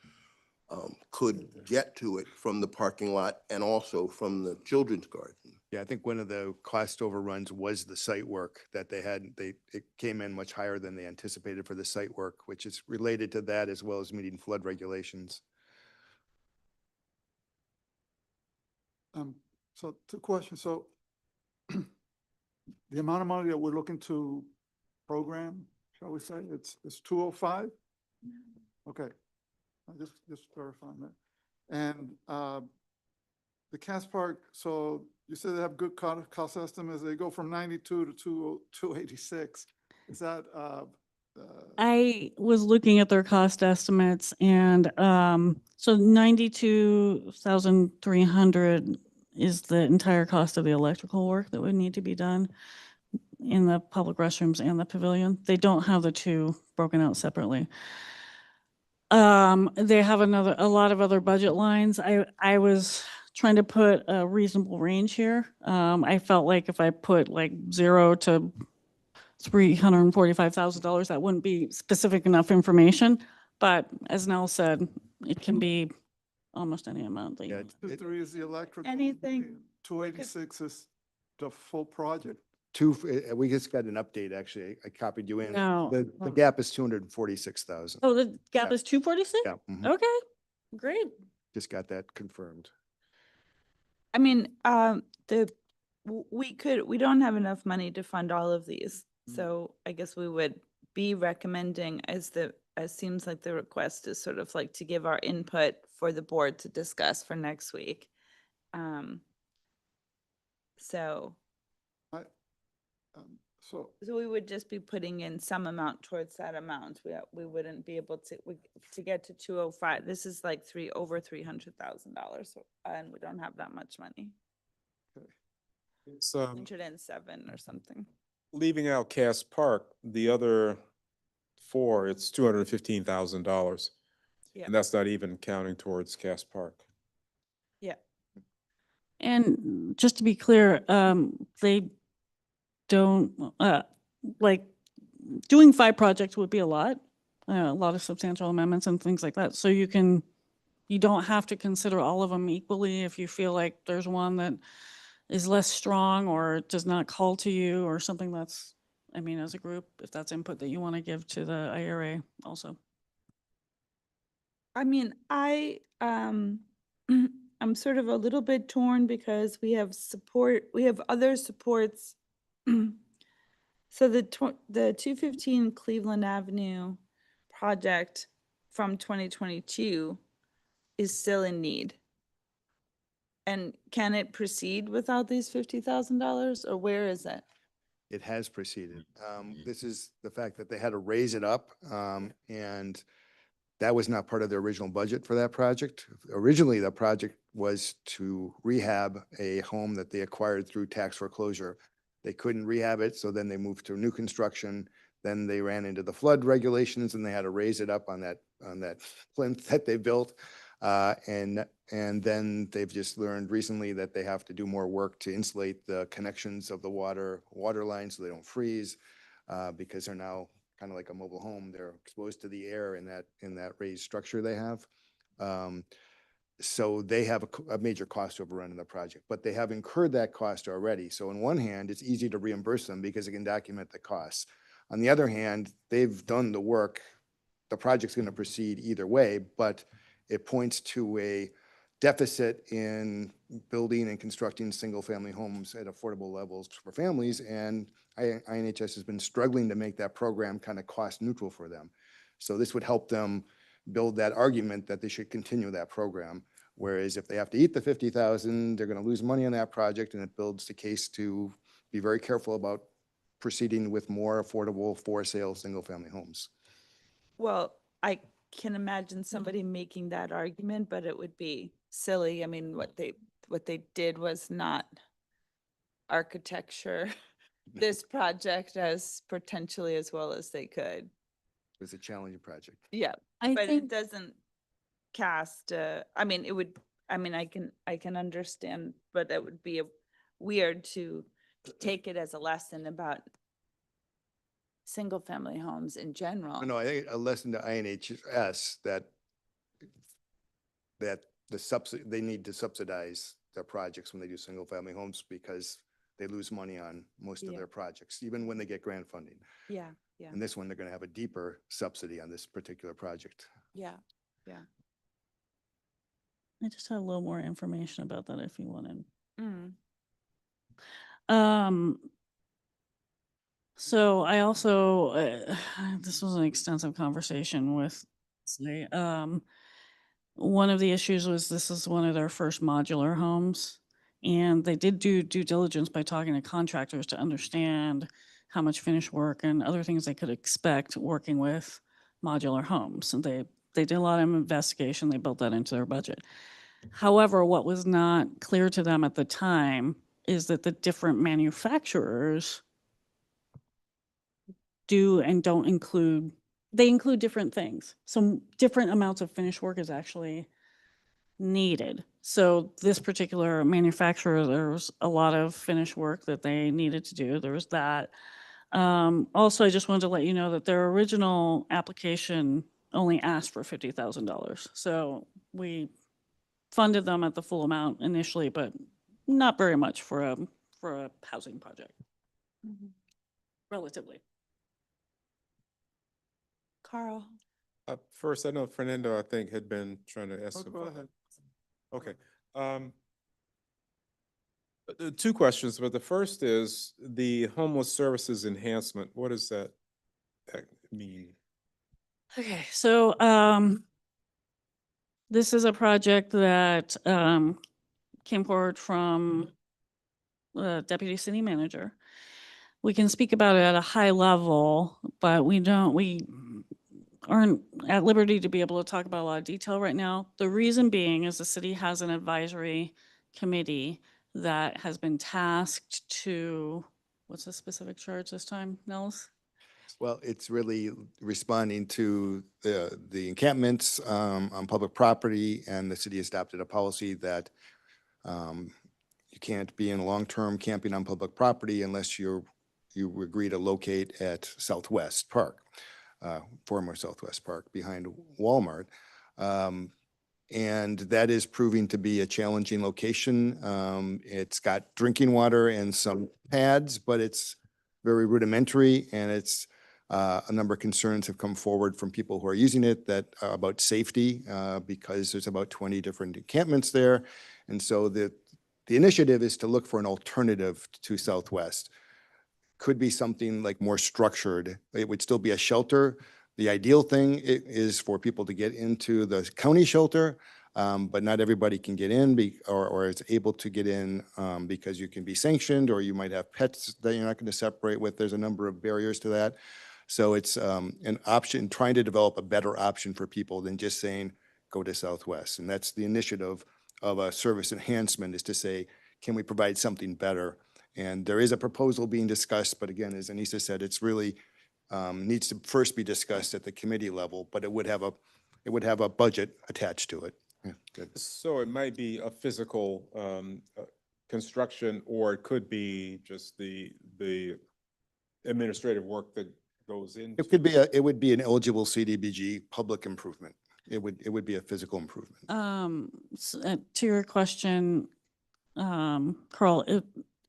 could get to it from the parking lot and also from the children's garden. Yeah, I think one of the cost overruns was the site work that they had. It came in much higher than they anticipated for the site work, which is related to that as well as meeting flood regulations. So two questions. So the amount of money that we're looking to program, shall we say, it's 205? Okay. I just verifying that. And the Cass Park, so you said they have good cost estimates. They go from 92 to 286. Is that I was looking at their cost estimates and so 92,300 is the entire cost of the electrical work that would need to be done in the public restrooms and the pavilion. They don't have the two broken out separately. They have a lot of other budget lines. I was trying to put a reasonable range here. I felt like if I put like $0 to $345,000, that wouldn't be specific enough information. But as Nell said, it can be almost any amount that you Yeah, want. 23 is the electrical? Anything- 286 is the full project? We just got an update, actually. I copied you in. No. The gap is 246,000. Oh, the gap Yeah. is 246? Yeah, mhm. Okay, great. Just got that confirmed. I mean, we don't have enough money to fund all of these. So I guess we would be recommending as seems like the request is sort of like to give our input for the board to discuss for next week. So So we would just be putting in some amount towards that amount. We wouldn't be able to get to 205. This is like over $300,000, and we don't have that much money. It's 107 or something. leaving out Cass Park, the other four, it's $215,000. Yeah. And that's not even counting towards Cass Park. Yeah. And just to be clear, they don't, like, doing 5 projects would be a lot of substantial amendments and things like that. So you don't have to consider all of them equally if you feel like there's one that is less strong or does not call to you or something that's, I mean, as a group, if that's input that you want to give to the IURA also. I mean, I'm sort of a little bit torn because we have other supports. So the 215 Cleveland Avenue project from 2022 is still in need. And can it proceed without these $50,000, or where is it? It has proceeded. This is the fact that they had to raise it up, and that was not part of the original budget for that project. Originally, the project was to rehab a home that they acquired through tax foreclosure. They couldn't rehab it, so then they moved to new construction. Then they ran into the flood regulations and they had to raise it up on that plinth that they built. And then they've just learned recently that they have to do more work to insulate the connections of the water lines so they don't freeze, because they're now kind of like a mobile home. They're exposed to the air in that raised structure they have. So they have a major cost overrun in the project, but they have incurred that cost already. So on one hand, it's easy to reimburse them because it can document the costs. On the other hand, they've done the work. The project's going to proceed either way, but it points to a deficit in building and constructing single-family homes at affordable levels for families. And INHS has been struggling to make that program kind of cost neutral for them. So this would help them build that argument that they should continue that program. Whereas if they have to eat the 50,000, they're going to lose money on that project, and it builds the case to be very careful about proceeding with more affordable for-sale, single-family homes. Well, I can imagine somebody making that argument, but it would be silly. I mean, what they did was not architecture this project as potentially as well as they could. It was a challenging project. Yeah, I but it think, doesn't cast, I mean, it would, I mean, I can understand, but it would be weird to take it as a lesson about single-family homes in general. No, I think a lesson to INHS that they need to subsidize their projects when they do single-family homes because they lose money on most of Yeah. their projects, even when they get grant funding. Yeah, yeah, And this one, they're going to have a deeper subsidy on this particular project. yeah. I just had a little more information about that if you wanted. Mm. So I also, this was an extensive conversation with, one of the issues was this is one of their first modular homes. And they did do due diligence by talking to contractors to understand how much finished work and other things they could expect working with modular homes. And they did a lot of investigation. They built that into their budget. However, what was not clear to them at the time is that the different manufacturers do and don't include, they include different things. Some different amounts of finished work is actually needed. So this particular manufacturer, there was a lot of finished work that they needed to do. There was that. Also, I just wanted to let you know that their original application only asked for $50,000. So we funded them at the full amount initially, but not very much for a housing project, Mhm. relatively. Carl, First, I know Fernando, I think, had been trying to ask. Oh, go ahead. Okay. Two questions, but the first is the homeless services enhancement. What does that mean? Okay, so this is a project that came forward from the deputy city manager. We can speak about it at a high level, but we aren't at liberty to be able to talk about a lot of detail right now. The reason being is the city has an advisory committee that has been tasked to, what's the specific charge this time, Nels? Well, it's really responding to the encampments on public property, and the city adopted a policy that you can't be in long-term camping on public property unless you agree to locate at Southwest Park, former Southwest Park behind Walmart. And that is proving to be a challenging location. It's got drinking water and some pads, but it's very rudimentary, and it's a number of concerns have come forward from people who are using it that about safety because there's about 20 different encampments there. And so the initiative is to look for an alternative to Southwest. Could be something like more structured. It would still be a shelter. The ideal thing is for people to get into the county shelter, but not everybody can get in or is able to get in because you can be sanctioned, or you might have pets that you're not going to separate with. There's a number of barriers to that. So it's an option, trying to develop a better option for people than just saying, go to Southwest. And that's the initiative of a service enhancement, is to say, can we provide something better? And there is a proposal being discussed, but again, as Anissa said, it's really needs to first be discussed at the committee level, but it would have a budget attached to it. Yeah, good. So it might be a physical construction, or it could be just the administrative work that goes into. It would be an eligible CDBG public improvement. It would be a physical improvement. To your question, Carl,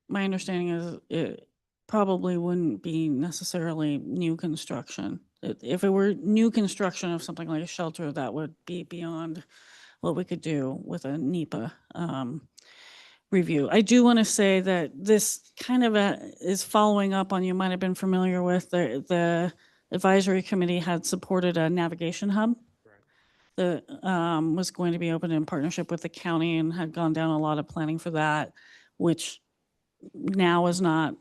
my understanding is it probably wouldn't be necessarily new construction. If it were new construction of something like a shelter, that would be beyond what we could do with a NEPA. review. I do want to say that this kind of is following up on, you might have been familiar with, the advisory committee had supported a navigation hub that was going to be opened in partnership with the county and had gone down a lot of planning for that, which now is not,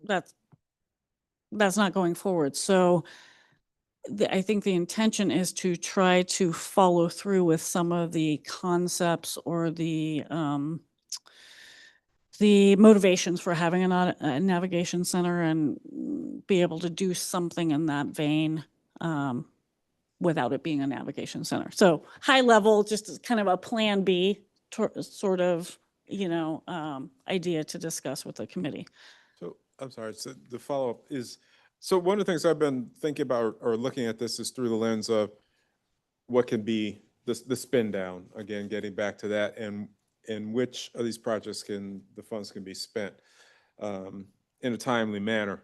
that's not going forward. So I think the intention is to try to follow through with some of the concepts or the motivations for having a navigation center and be able to do something in that vein without it being a navigation center. So high level, just as kind of a plan B sort of, idea to discuss with the committee. So, I'm sorry, so the follow-up is, so one of the things I've been thinking about or looking at this is through the lens of what can be the spin down, again, getting back to that, and which of these projects the funds can be spent in a timely manner.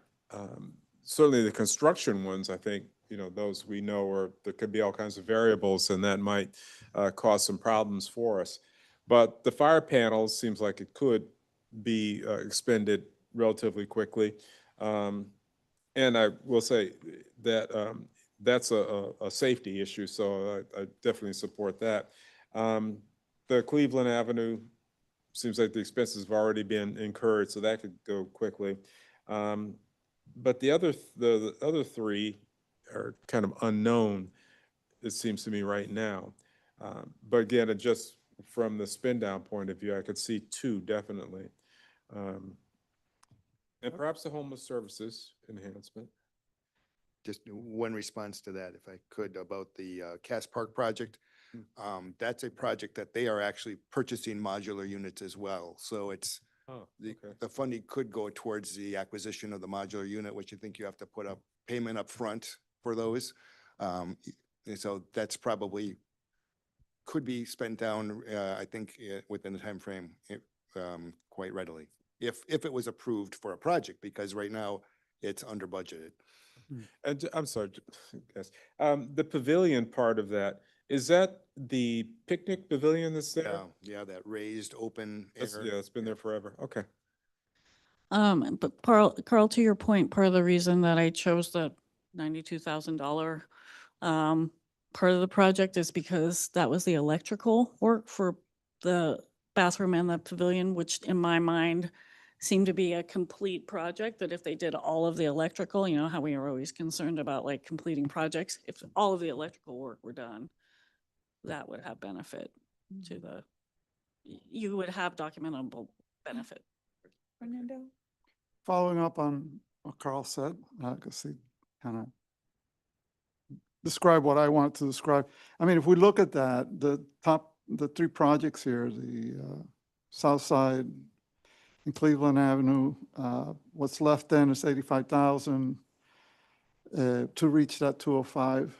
Certainly the construction ones, I think, those we know, or there could be all kinds of variables, and that might cause some problems for us. But the fire panels seems like it could be expended relatively quickly. And I will say that that's a safety issue, so I definitely support that. The Cleveland Avenue seems like the expenses have already been incurred, so that could go quickly. But the other three are kind of unknown, it seems to me right now. But again, just from the spin down point of view, I could see two definitely. And perhaps the homeless services enhancement. Just one response to that, if I could, about the Cass Park project. That's a project that they are actually purchasing modular units as well. So it's, Oh, the okay. funding could go towards the acquisition of the modular unit, which I think you have to put up payment up front for those. And so that's probably could be spent down, I think, within the timeframe quite readily, if it was approved for a project, because right now it's under budgeted. And I'm sorry, yes. The pavilion part of that, is that the picnic pavilion that's there? Yeah, that raised open air. Yeah, it's been there forever. Okay. But Carl, to your point, part of the reason that I chose the $92,000 part of the project is because that was the electrical work for the bathroom and the pavilion, which in my mind seemed to be a complete project, that if they did all of the electrical, how we are always concerned about like completing projects, if all of the electrical work were done, that would have benefit to you would have documentable benefit. Fernando? Following up on what Carl said, because he kind of described what I wanted to describe. I mean, if we look at that, the three projects here, the South Side and Cleveland Avenue, what's left then is 85,000 to reach that 205.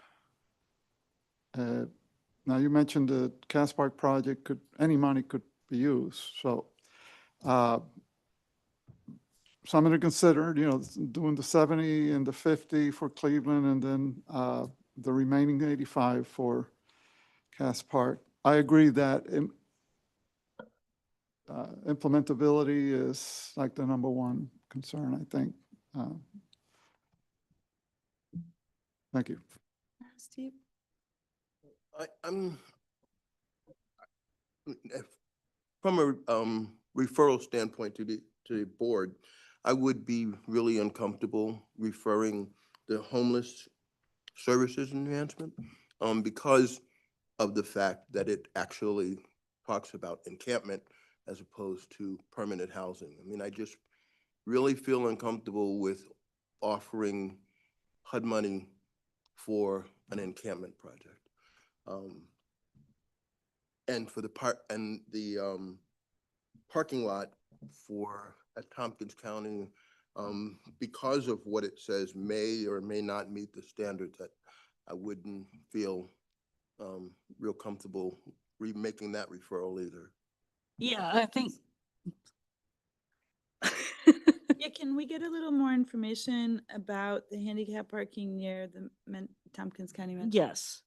Now you mentioned the Cass Park project, any money could be used. So something to consider, doing the 70 and the 50 for Cleveland, and then the remaining 85 for Cass Park. I agree that implementability is like the number one concern, I think. Thank you. Steve? I'm from a referral standpoint to the board, I would be really uncomfortable referring the homeless services enhancement because of the fact that it actually talks about encampment as opposed to permanent housing. I mean, I just really feel uncomfortable with offering HUD money for an encampment project. And for the parking lot at Tompkins County, because of what it says may or may not meet the standards, that I wouldn't feel real comfortable making that referral either. Yeah, I think. Yeah, can we get a little more information about the handicap parking near the Tompkins County? Yes.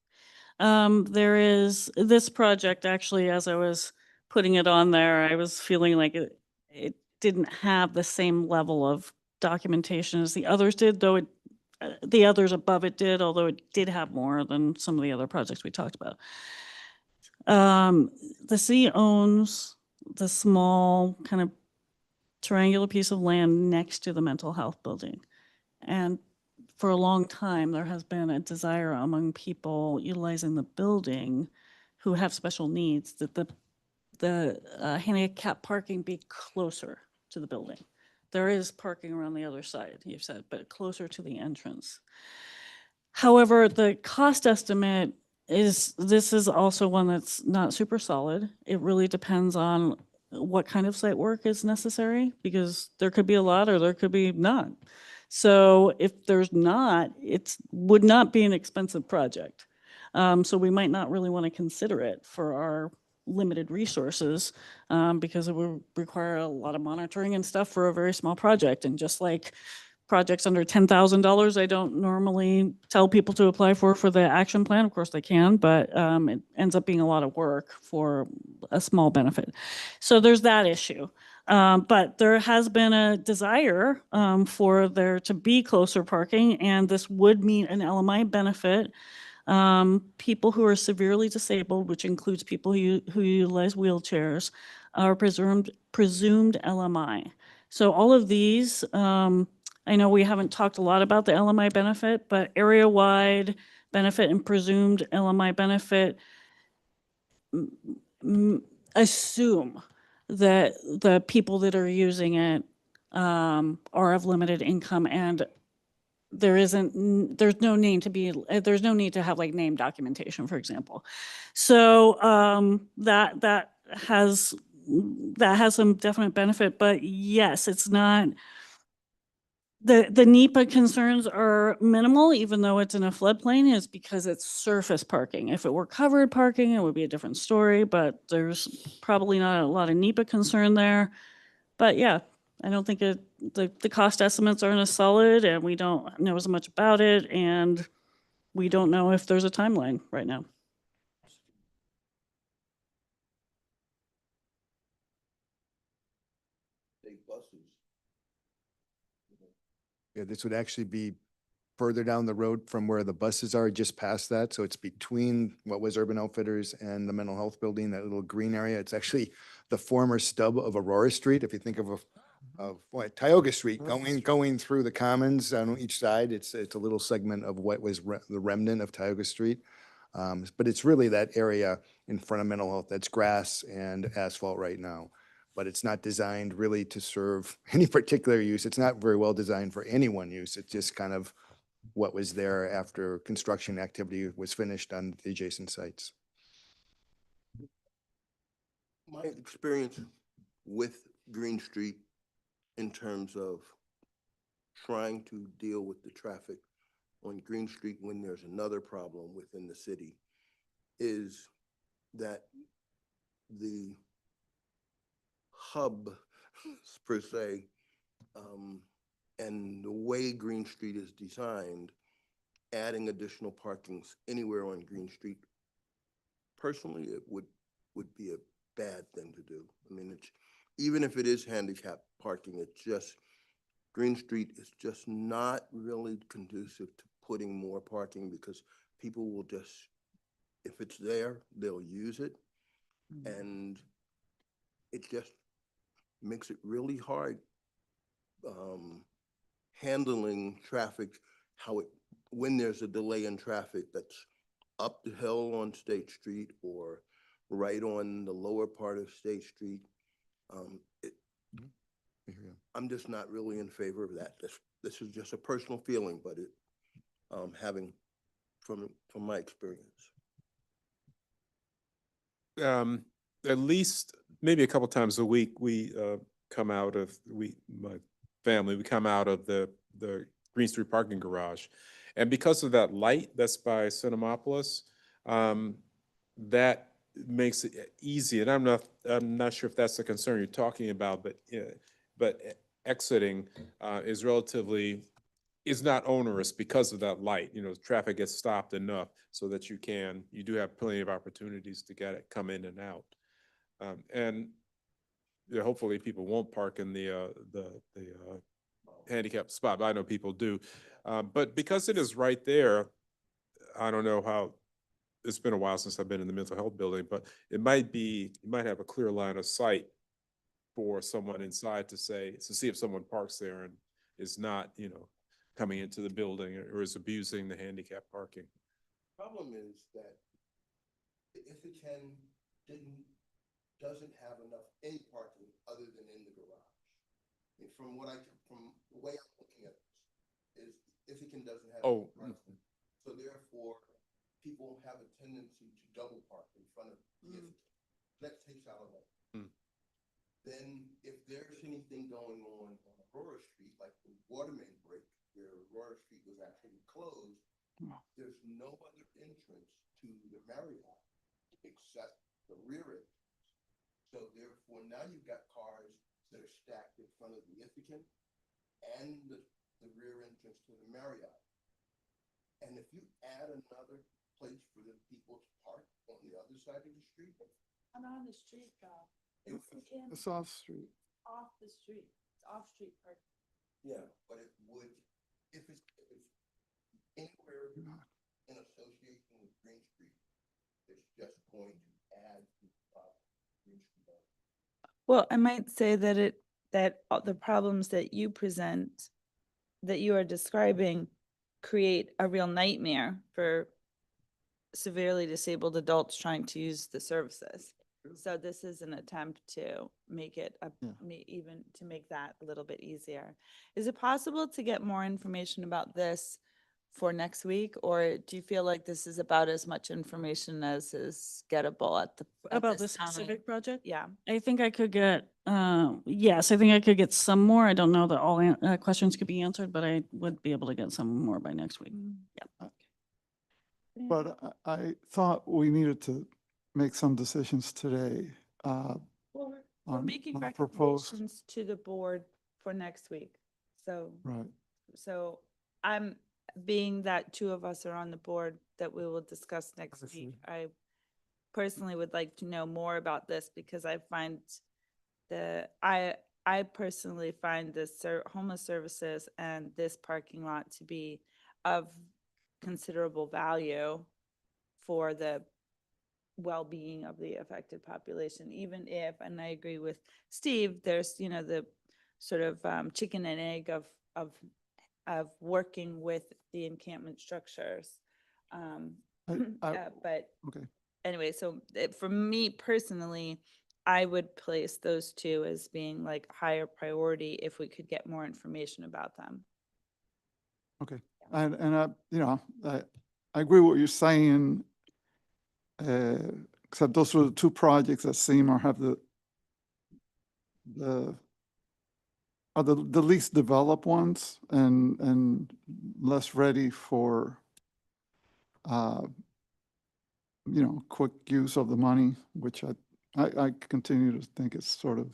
There is this project, actually, as I was putting it on there, I was feeling like it didn't have the same level of documentation as the others did, though the others above it did, although it did have more than some of the other projects we talked about. The city owns the small kind of triangular piece of land next to the mental health building. And for a long time, there has been a desire among people utilizing the building who have special needs that the handicap parking be closer to the building. There is parking around the other side, you've said, but closer to the entrance. However, the cost estimate this is also one that's not super solid. It really depends on what kind of site work is necessary, because there could be a lot or there could be none. So if there's not, it would not be an expensive project. So we might not really want to consider it for our limited resources, because it would require a lot of monitoring and stuff for a very small project. And just like projects under $10,000, I don't normally tell people to apply for the action plan. Of course they can, but it ends up being a lot of work for a small benefit. So there's that issue. But there has been a desire for there to be closer parking, and this would meet an LMI benefit. People who are severely disabled, which includes people who utilize wheelchairs, are presumed LMI. So all of these, I know we haven't talked a lot about the LMI benefit, but area-wide benefit and presumed LMI benefit assume that the people that are using it are of limited income, and there's no need to have like name documentation, for example. So that has some definite benefit, but yes, it's not. The NEPA concerns are minimal, even though it's in a floodplain, is because it's surface parking. If it were covered parking, it would be a different story, but there's probably not a lot of NEPA concern there. But yeah, I don't think the cost estimates aren't as solid, and we don't know as much about it, and we don't know if there's a timeline right now. State buses. Yeah, this would actually be further down the road from where the buses are, just past that. So it's between what was Urban Outfitters and the mental health building, that little green area. It's actually the former stub of Aurora Street. If you think of Tioga Street going through the commons on each side, it's a little segment of what was the remnant of Tioga Street. But it's really that area in front of mental health that's grass and asphalt right now. But it's not designed really to serve any particular use. It's not very well designed for any one use. It's just kind of what was there after construction activity was finished on the adjacent sites. My experience with Green Street in terms of trying to deal with the traffic on Green Street when there's another problem within the city is that the hub per se, and the way Green Street is designed, adding additional parkings anywhere on Green Street, personally, it would be a bad thing to do. I mean, it's, even if it is handicap parking, it's just, Green Street is just not really conducive to putting more parking, because people will just, if it's there, they'll use it. And it just makes it really hard handling traffic, when there's a delay in traffic that's up the hill on State Street or right on the lower part of State Street. I'm just not really in favor of that. This is just a personal feeling, but having from my experience. At least maybe a couple times a week, we come out of, my family, we come out of the Green Street parking garage. And because of that light that's by Cinemapolis, that makes it easy. And I'm not sure if that's the concern you're talking about, but exiting is not onerous because of that light. You know, traffic gets stopped enough so that you do have plenty of opportunities to come in and out. And yeah, hopefully people won't park in the handicap spot, but I know people do. But because it is right there, I don't know how, it's been a while since I've been in the mental health building, but it might be, you might have a clear line of sight for someone inside to see if someone parks there and is not, coming into the building or is abusing the handicap parking. Problem is that the Ithacan doesn't have enough any parking other than in the garage. I mean, from the way I'm looking at this, is Ithacan doesn't have. Oh. any parking. So therefore, people have a tendency to double park in front of the Ithacan. That takes out a lot. Then if there's anything going on Aurora Street, like the water main break, where Aurora Street was actually closed, there's no other entrance to the Marriott except the rear entrance. So therefore, now you've got cars that are stacked in front of the Ithacan and the rear entrance to the Marriott. And if you add another place for the people to park on the other side of the street. Not on the street though. It's off street. Off the street. It's off-street parking. Yeah, but it would, if it's anywhere in association with Green Street, it's just going to add to Green Street. Well, I might say that the problems that you present, that you are describing, create a real nightmare for severely disabled adults trying to use the services. So this is an attempt to make it, even to make that a little bit easier. Is it possible to get more information about this for next week? Or do you feel like this is about as much information as is gettable at About this the time? specific project? Yeah. I think I could get, yes, I think I could get some more. I don't know that all questions could be answered, but I would be able to get some more by next week. But I thought we needed to make some decisions today. Well, we're on- making on proposed- recommendations to the board for next week. So, Right. so I'm, being that two of us are on the board that we will discuss next I week. see. I personally would like to know more about this because I find I personally find this homeless services and this parking lot to be of considerable value for the well-being of the affected population, even if, and I agree with Steve, there's, the sort of chicken and egg of working with the encampment structures. But Okay. anyway, so for me personally, I would place those two as being like higher priority if we could get more information about them. Okay. And I agree with what you're saying. Except those were the two projects that seem or have the least developed ones and less ready for quick use of the money, which I continue to think is sort of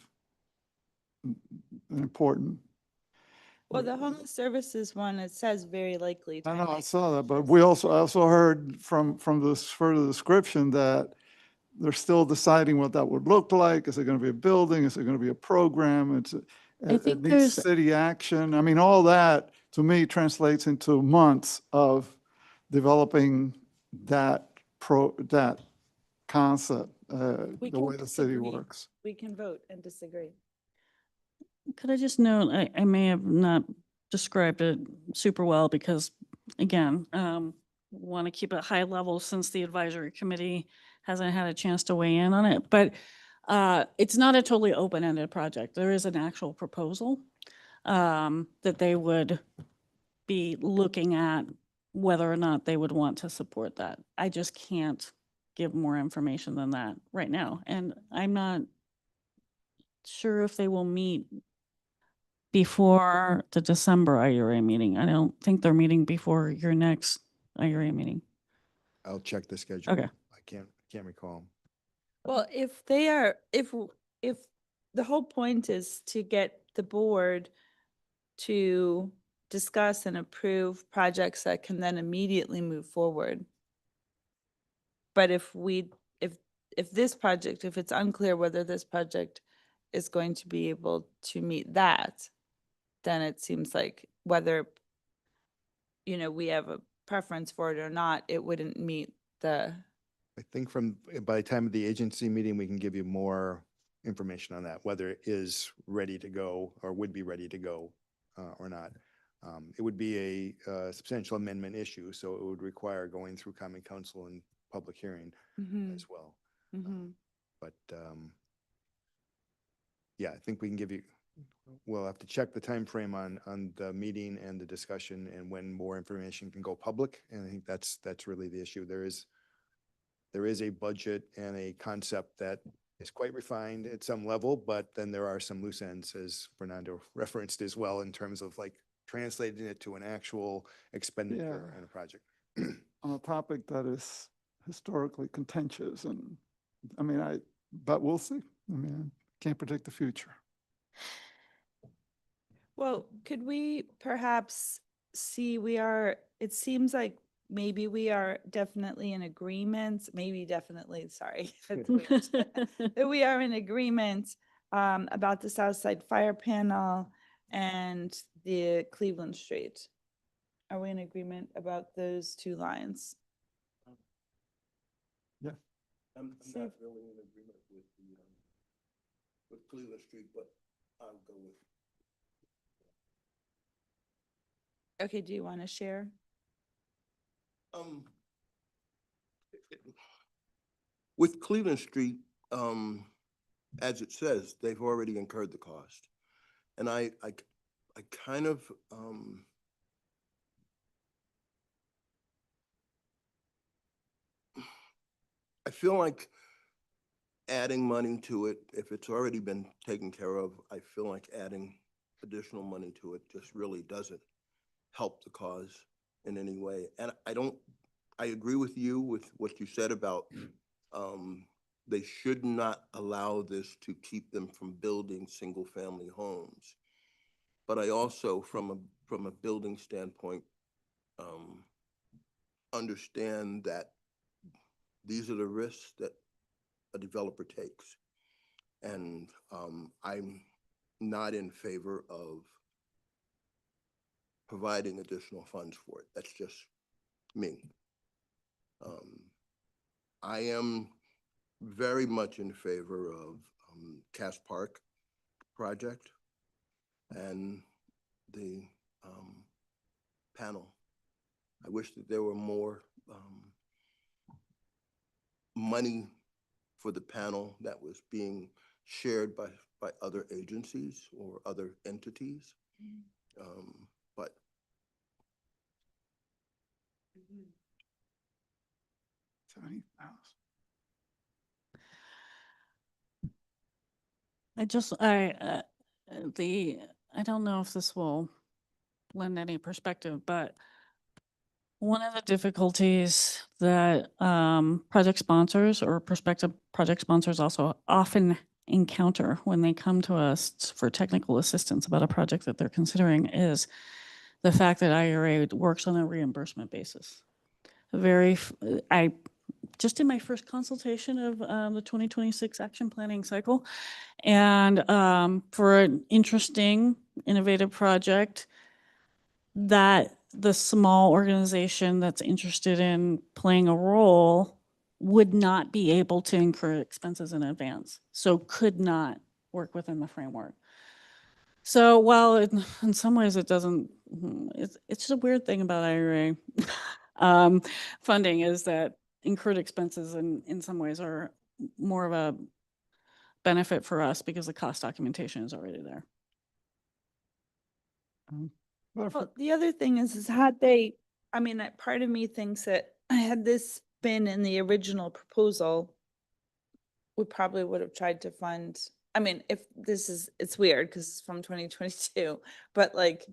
important. Well, the homeless services one, it says very likely. I know, I timeline. saw that, but I also heard from this further description that they're still deciding what that would look like. Is it going to be a building? Is it going to be a program? I It think needs there's- city action. I mean, all that to me translates into months of developing that concept, We the can way the city disagree. works. We can vote and disagree. Could I just note, I may have not described it super well because, again, want to keep it high level since the advisory committee hasn't had a chance to weigh in on it. But it's not a totally open-ended project. There is an actual proposal that they would be looking at whether or not they would want to support that. I just can't give more information than that right now. And I'm not sure if they will meet before the December IURA meeting. I don't think they're meeting before your next IURA meeting. I'll check the schedule. Okay. I can't recall. Well, if they are, if the whole point is to get the board to discuss and approve projects that can then immediately move forward. But if this project, if it's unclear whether this project is going to be able to meet that, then it seems like whether, you know, we have a preference for it or not, it wouldn't meet the, I think by the time of the agency meeting, we can give you more information on that, whether it is ready to go or would be ready to go or not. It would be a substantial amendment issue, so it would require going through common council and public hearing Mhm, as well. mhm. But yeah, I think we can give you, we'll have to check the time frame on the meeting and the discussion and when more information can go public. And I think that's really the issue. There is a budget and a concept that is quite refined at some level, but then there are some loose ends, as Fernando referenced as well, in terms of like translating it to an actual expenditure Yeah. in a project. On a topic that is historically contentious and, I mean, but we'll see. I mean, can't predict the future. Well, could we perhaps see, it seems like maybe we are definitely in agreement, maybe definitely, sorry. that's weird. That we are in agreement about the South Side Fire Panel and the Cleveland Street. Are we in agreement about those two lines? I'm So- not really in agreement with Cleveland Street, but I'll go with. Okay, do you want to share? Um, with Cleveland Street, as it says, they've already incurred the cost. And I kind of, I feel like adding money to it, if it's already been taken care of, I feel like adding additional money to it just really doesn't help the cause in any way. And I agree with you with what you said about they should not allow this to keep them from building single-family homes. But I also, from a building standpoint, understand that these are the risks that a developer takes. And I'm not in favor of providing additional funds for it. That's just me. I am very much in favor of Cass Park project and the panel. I wish that there were more money for the panel that was being shared by other agencies or other entities. But 70,000. I don't know if this will lend any perspective, but one of the difficulties that project sponsors or prospective project sponsors also often encounter when they come to us for technical assistance about a project that they're considering is the fact that IURA works on a reimbursement basis. I just did my first consultation of the 2026 action planning cycle. And for an interesting, innovative project that the small organization that's interested in playing a role would not be able to incur expenses in advance, so could not work within the framework. So while in some ways it doesn't, it's just a weird thing about IRA funding is that incurred expenses in some ways are more of a benefit for us because the cost documentation is already there. But if Well, it- the other thing is had they, I mean, part of me thinks that had this been in the original proposal, we probably would have tried to fund, I mean, if this is, it's weird because it's from 2022, but like,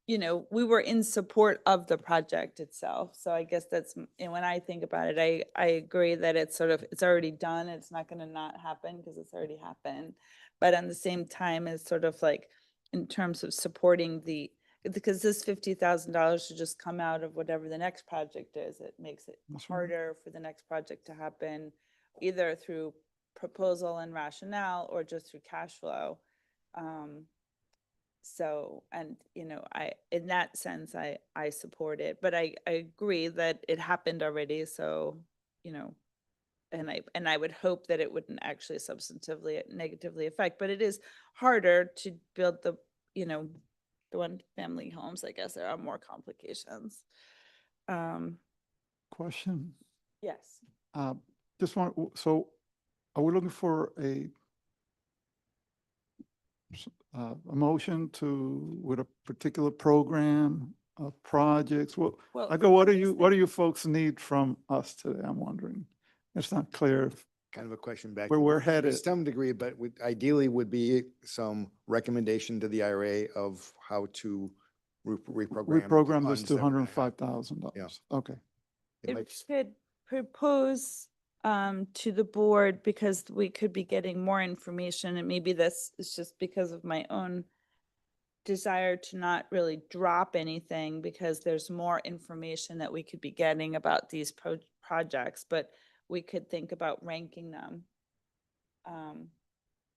you know, we were in support of the project itself. So I guess that's, and when I think about it, I agree that it's sort of, it's already done. It's not going to not happen because it's already happened. But at the same time, it's sort of like in terms of supporting because this $50,000 should just come out of whatever the next project is. It makes it That's right. harder for the next project to happen either through proposal and rationale or just through cash flow. So, and, you know, in that sense, I support it, but I agree that it happened already, so, you know, and I would hope that it wouldn't actually substantively negatively affect, but it is harder to build the, you know, the one-family homes. I guess there are more complications. Question, Yes. just want, so are we looking for a motion to, with a particular program of projects? Well, Well, I go, what do obviously- you folks need from us today? I'm wondering. It's not clear Kind of a question back. where to we're to headed. some degree, but ideally would be some recommendation to the IRA of how to reprogram. Reprogram this funds to that we're gonna have. $105,000. Okay. It If might- we could propose to the board, because we could be getting more information, and maybe this is just because of my own desire to not really drop anything, because there's more information that we could be getting about these projects, but we could think about ranking them.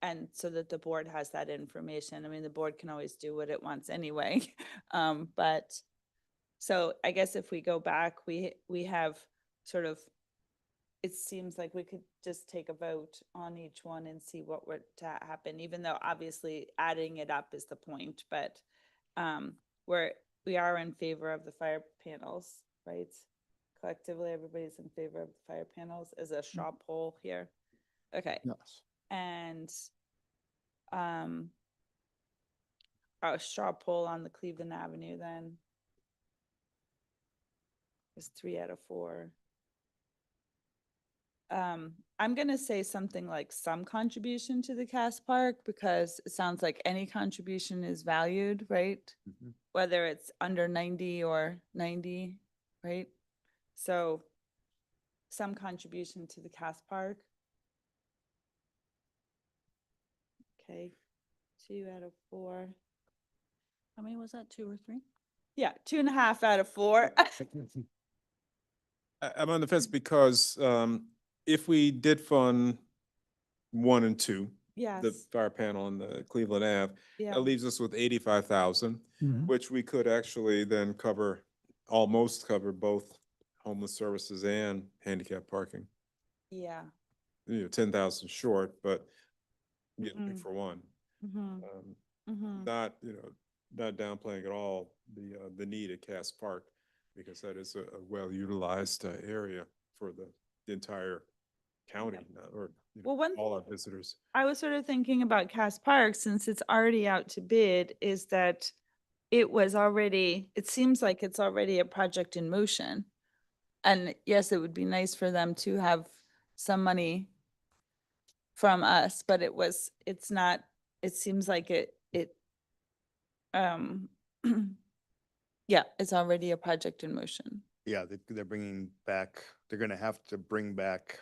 And so that the board has that information. I mean, the board can always do what it wants anyway. But, so I guess if we go back, we have sort of, it seems like we could just take a vote on each one and see what were to happen, even though obviously adding it up is the point, but we are in favor of the fire panels, right? Collectively, everybody's in favor of the fire panels as a straw poll here. Okay. Yes. And a straw poll on the Cleveland Avenue then is 3 out of 4. I'm gonna say something like some contribution to the Cass Park, because it sounds like any contribution is valued, right? Mhm. Whether it's under 90 or 90, right? So some contribution to the Cass Park. Okay, 2 out of 4. How many was that, 2 or 3? Yeah, 2.5 out of 4. I'm on the fence because if we did fund 1 and 2, the Yes, fire panel and the Cleveland Ave, yeah, that leaves us with 85,000, which we could actually then almost cover both homeless services and handicap parking. yeah. 10,000 short, but getting Mhm. for one. Mhm, mhm. Not, not downplaying at all the need at Cass Park, because that is a well-utilized area for the entire county, or Well, one all our visitors. I was sort of thinking about Cass Park, since it's already out to bid, is that it seems like it's already a project in motion. And yes, it would be nice for them to have some money from us, but it's not, it seems like um, yeah, it's already a project in motion. Yeah, they're bringing back, they're going to have to bring back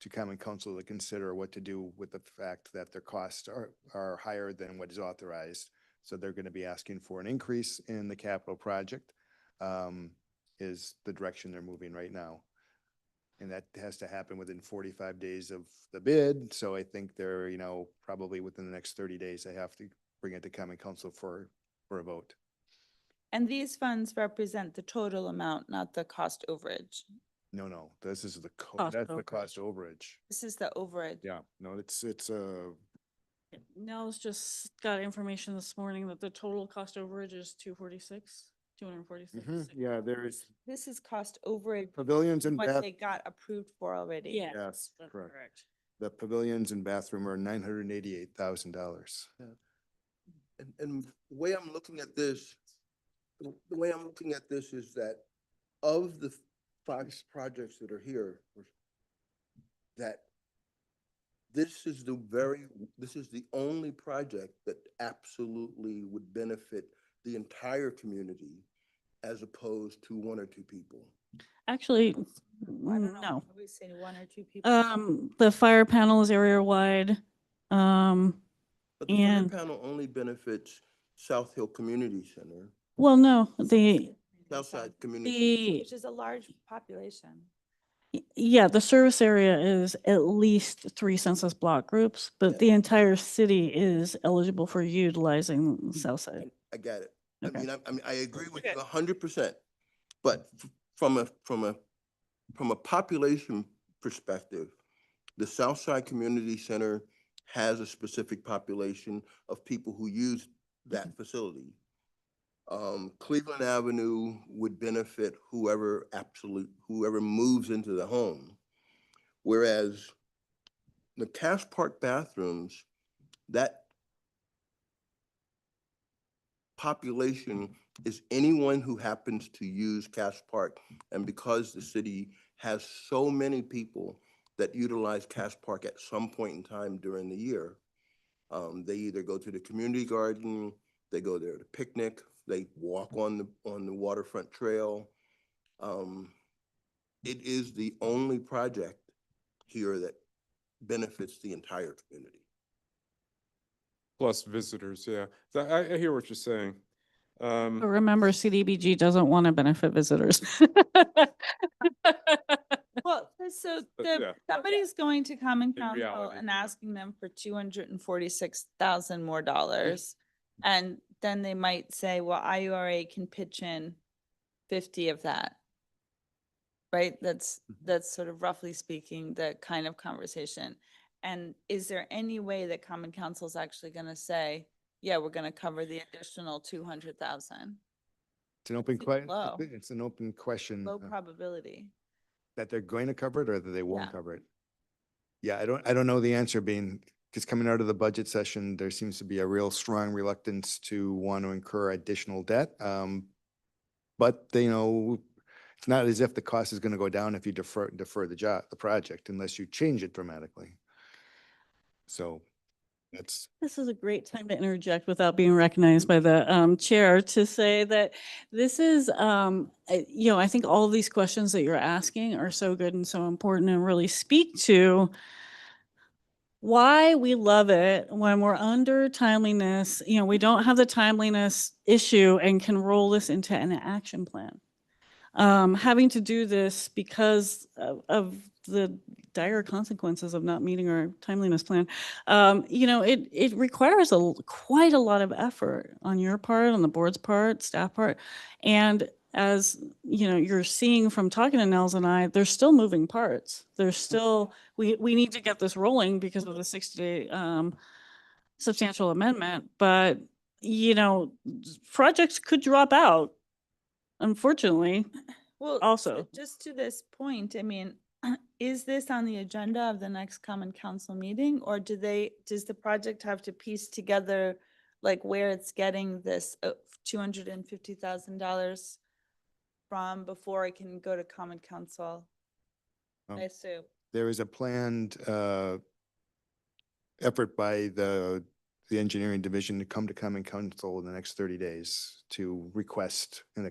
to common council to consider what to do with the fact that their costs are higher than what is authorized. So they're going to be asking for an increase in the capital project, is the direction they're moving right now. And that has to happen within 45 days of the bid. So I think they're, probably within the next 30 days, they have to bring it to common council for a vote. And these funds represent the total amount, not the cost overage. No, this is the, Cost that's the overage. cost overage. This is the overage. Yeah, no, it's Nels just got information this morning that the total cost overage is 246. yeah, there's This is cost overage, pavilions and what they got approved for already. Yeah. Yes, That's correct. correct. The pavilions and bathroom are $988,000. And the way I'm looking at this, is that of the 5 projects that are here, that this is the only project that absolutely would benefit the entire community, as opposed to 1 or 2 people. Actually, I don't know. no. I would say 1 or 2 people. The fire panel is area wide. But the fire And, panel only benefits South Hill Community Center, well, no, the Southside Community. The, Which is a large population. Yeah, the service area is at least 3 census block groups, but the entire city is eligible for utilizing the south side. I get it. Okay. I mean, I agree with you Okay. 100%, but from a population perspective, the Southside Community Center has a specific population of people who use that facility. Cleveland Avenue would benefit whoever moves into the home. Whereas the Cass Park bathrooms, that population is anyone who happens to use Cass Park. And because the city has so many people that utilize Cass Park at some point in time during the year, they either go to the community garden, they go there to picnic, they walk on the waterfront trail. It is the only project here that benefits the entire community. Plus visitors, yeah. So I hear what you're saying. But remember, CDBG doesn't want to benefit visitors. Well, so But the, yeah. somebody's going to Common Council reality, and yeah. asking them for 246,000 more dollars. And then they might say, well, IURA can pitch in 50 of that. Right? That's sort of roughly speaking, the kind of conversation. And is there any way that Common Council is actually gonna say, yeah, we're gonna cover the additional 200,000? It's an open Seems low. it's an open question Low probability. that they're going to cover it or that they won't Yeah. cover it. Yeah, I don't know the answer being, because coming out of the budget session, there seems to be a real strong reluctance to want to incur additional debt. But they, it's not as if the cost is going to go down if you defer the project unless you change it dramatically. So that's, This is a great time to interject without being recognized by the chair to say that this is, I think all of these questions that you're asking are so good and so important and really speak to why we love it when we're under timeliness, we don't have the timeliness issue and can roll this into an action plan. Having to do this because of the dire consequences of not meeting our timeliness plan, it requires quite a lot of effort on your part, on the board's part, staff part. And as you're seeing from talking to Nels and I, there's still moving parts. There's still, we need to get this rolling because of the 60-day substantial amendment, but projects could drop out, unfortunately. Well, Also. just to this point, I mean, is this on the agenda of the next Common Council meeting, or does the project have to piece together like where it's getting this $250,000 from before it can go to Common Council? I assume. there is a planned effort by the engineering division to come to Common Council in the next 30 days to request an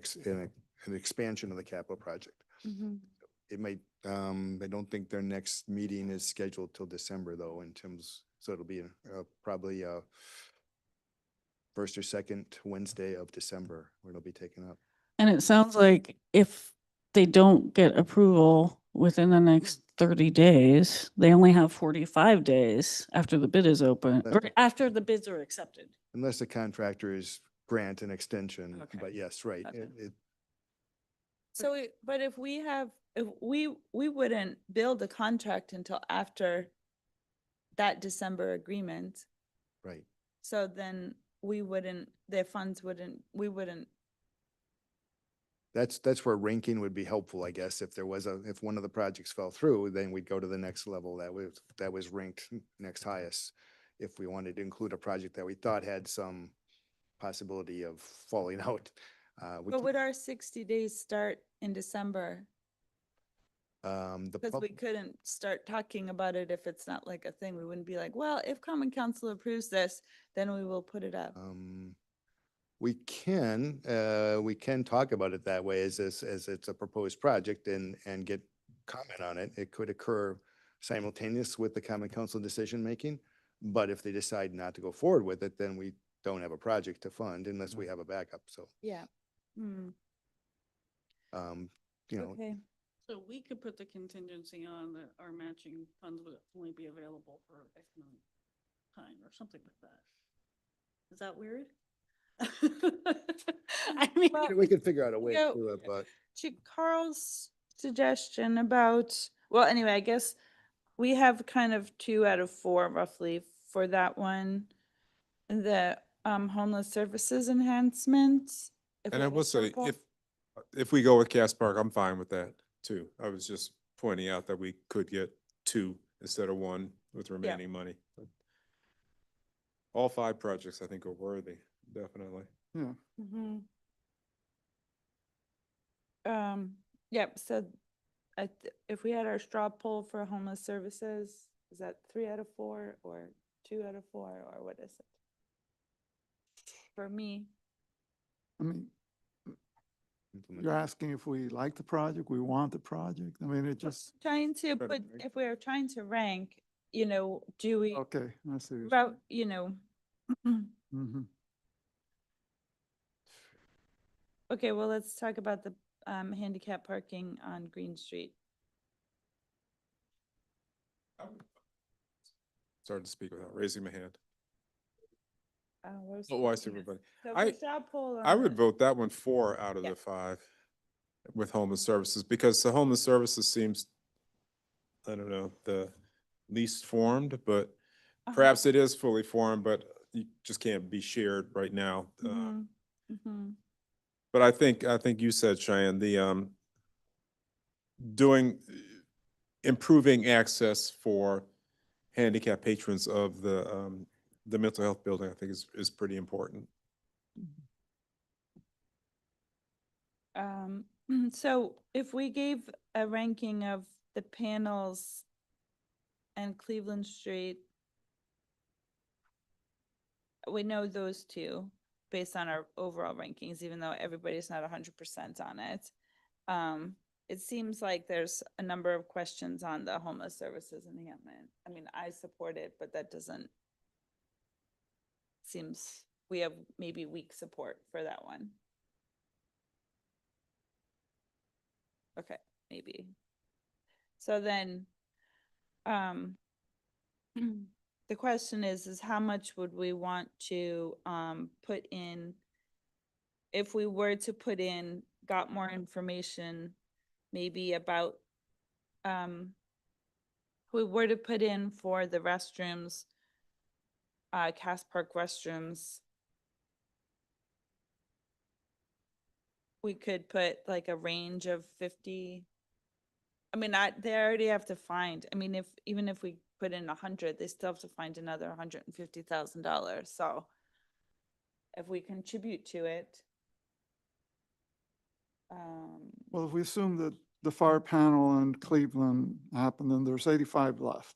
expansion of the capital project. It might, I don't think their next meeting is scheduled till December though, so it'll be probably first or second Wednesday of December where it'll be taken up. And it sounds like if they don't get approval within the next 30 days, they only have 45 days after the bid is open, or after the bids are accepted. Unless the contractors grant an extension, Okay. but yes, right. Okay. So, but if we wouldn't build a contract until after that December agreement, Right. so then we wouldn't, we wouldn't. That's where ranking would be helpful, I guess. If one of the projects fell through, then we'd go to the next level that was ranked next highest. If we wanted to include a project that we thought had some possibility of falling out. But would our 60 days start in December? Because we couldn't start talking about it if it's not like a thing. We wouldn't be like, well, if Common Council approves this, then we will put it up. We can talk about it that way as it's a proposed project and get comment on it. It could occur simultaneous with the Common Council decision making. But if they decide not to go forward with it, then we don't have a project to fund unless we have a backup. So, Yeah. you know, Okay. So we could put the contingency on that our matching funds would only be available for X amount of time or something like that. Is that weird? I mean, Well, We could figure out a way Yeah. to do it, but To Carl's suggestion about, well, anyway, I guess we have kind of 2 out of 4 roughly for that one. The homeless services enhancements. if And we I have a will say, purple- if we go with Cass Park, I'm fine with that too. I was just pointing out that we could get 2 instead of 1 with remaining money. But all 5 projects, I think, are worthy, definitely. Yeah, Mhm. Yep, so if we had our straw poll for homeless services, is that 3 out of 4 or 2 out of 4 or what is it? For me, I mean, you're asking if we like the project, we want the project. I mean, it just, trying to Better put, rank. if we're trying to rank, do we, okay, I see. what you're about, Mhm. okay, well, let's talk about the handicap parking on Green Street. Started to speak without raising my hand. Where's Oh, I see parking is- everybody. So I- for straw poll I on would the- vote that one 4 out of Yeah. the 5 with homeless services, because the homeless services seems, I don't know, the least formed, but perhaps it is fully formed, but you just can't be shared right now. Mhm, mhm. But I think you said, Cheyenne, doing, improving access for handicap patrons of the mental health building, I think is pretty important. So if we gave a ranking of the panels and Cleveland Street, we know those 2 based on our overall rankings, even though everybody's not 100% on it. It seems like there's a number of questions on the homeless services enhancement. I mean, I support it, but that doesn't, seems, we have maybe weak support for that one. Okay, maybe. So then, the question is how much would we want to, put in? If we were to put in, got more information, maybe about, if we were to put in for the restrooms, Cass Park restrooms, we could put like a range of 50. I mean, they already have to find, I mean, even if we put in 100, they still have to find another $150,000. So if we contribute to it, Well, if we assume that the fire panel in Cleveland happened, then there's 85 left.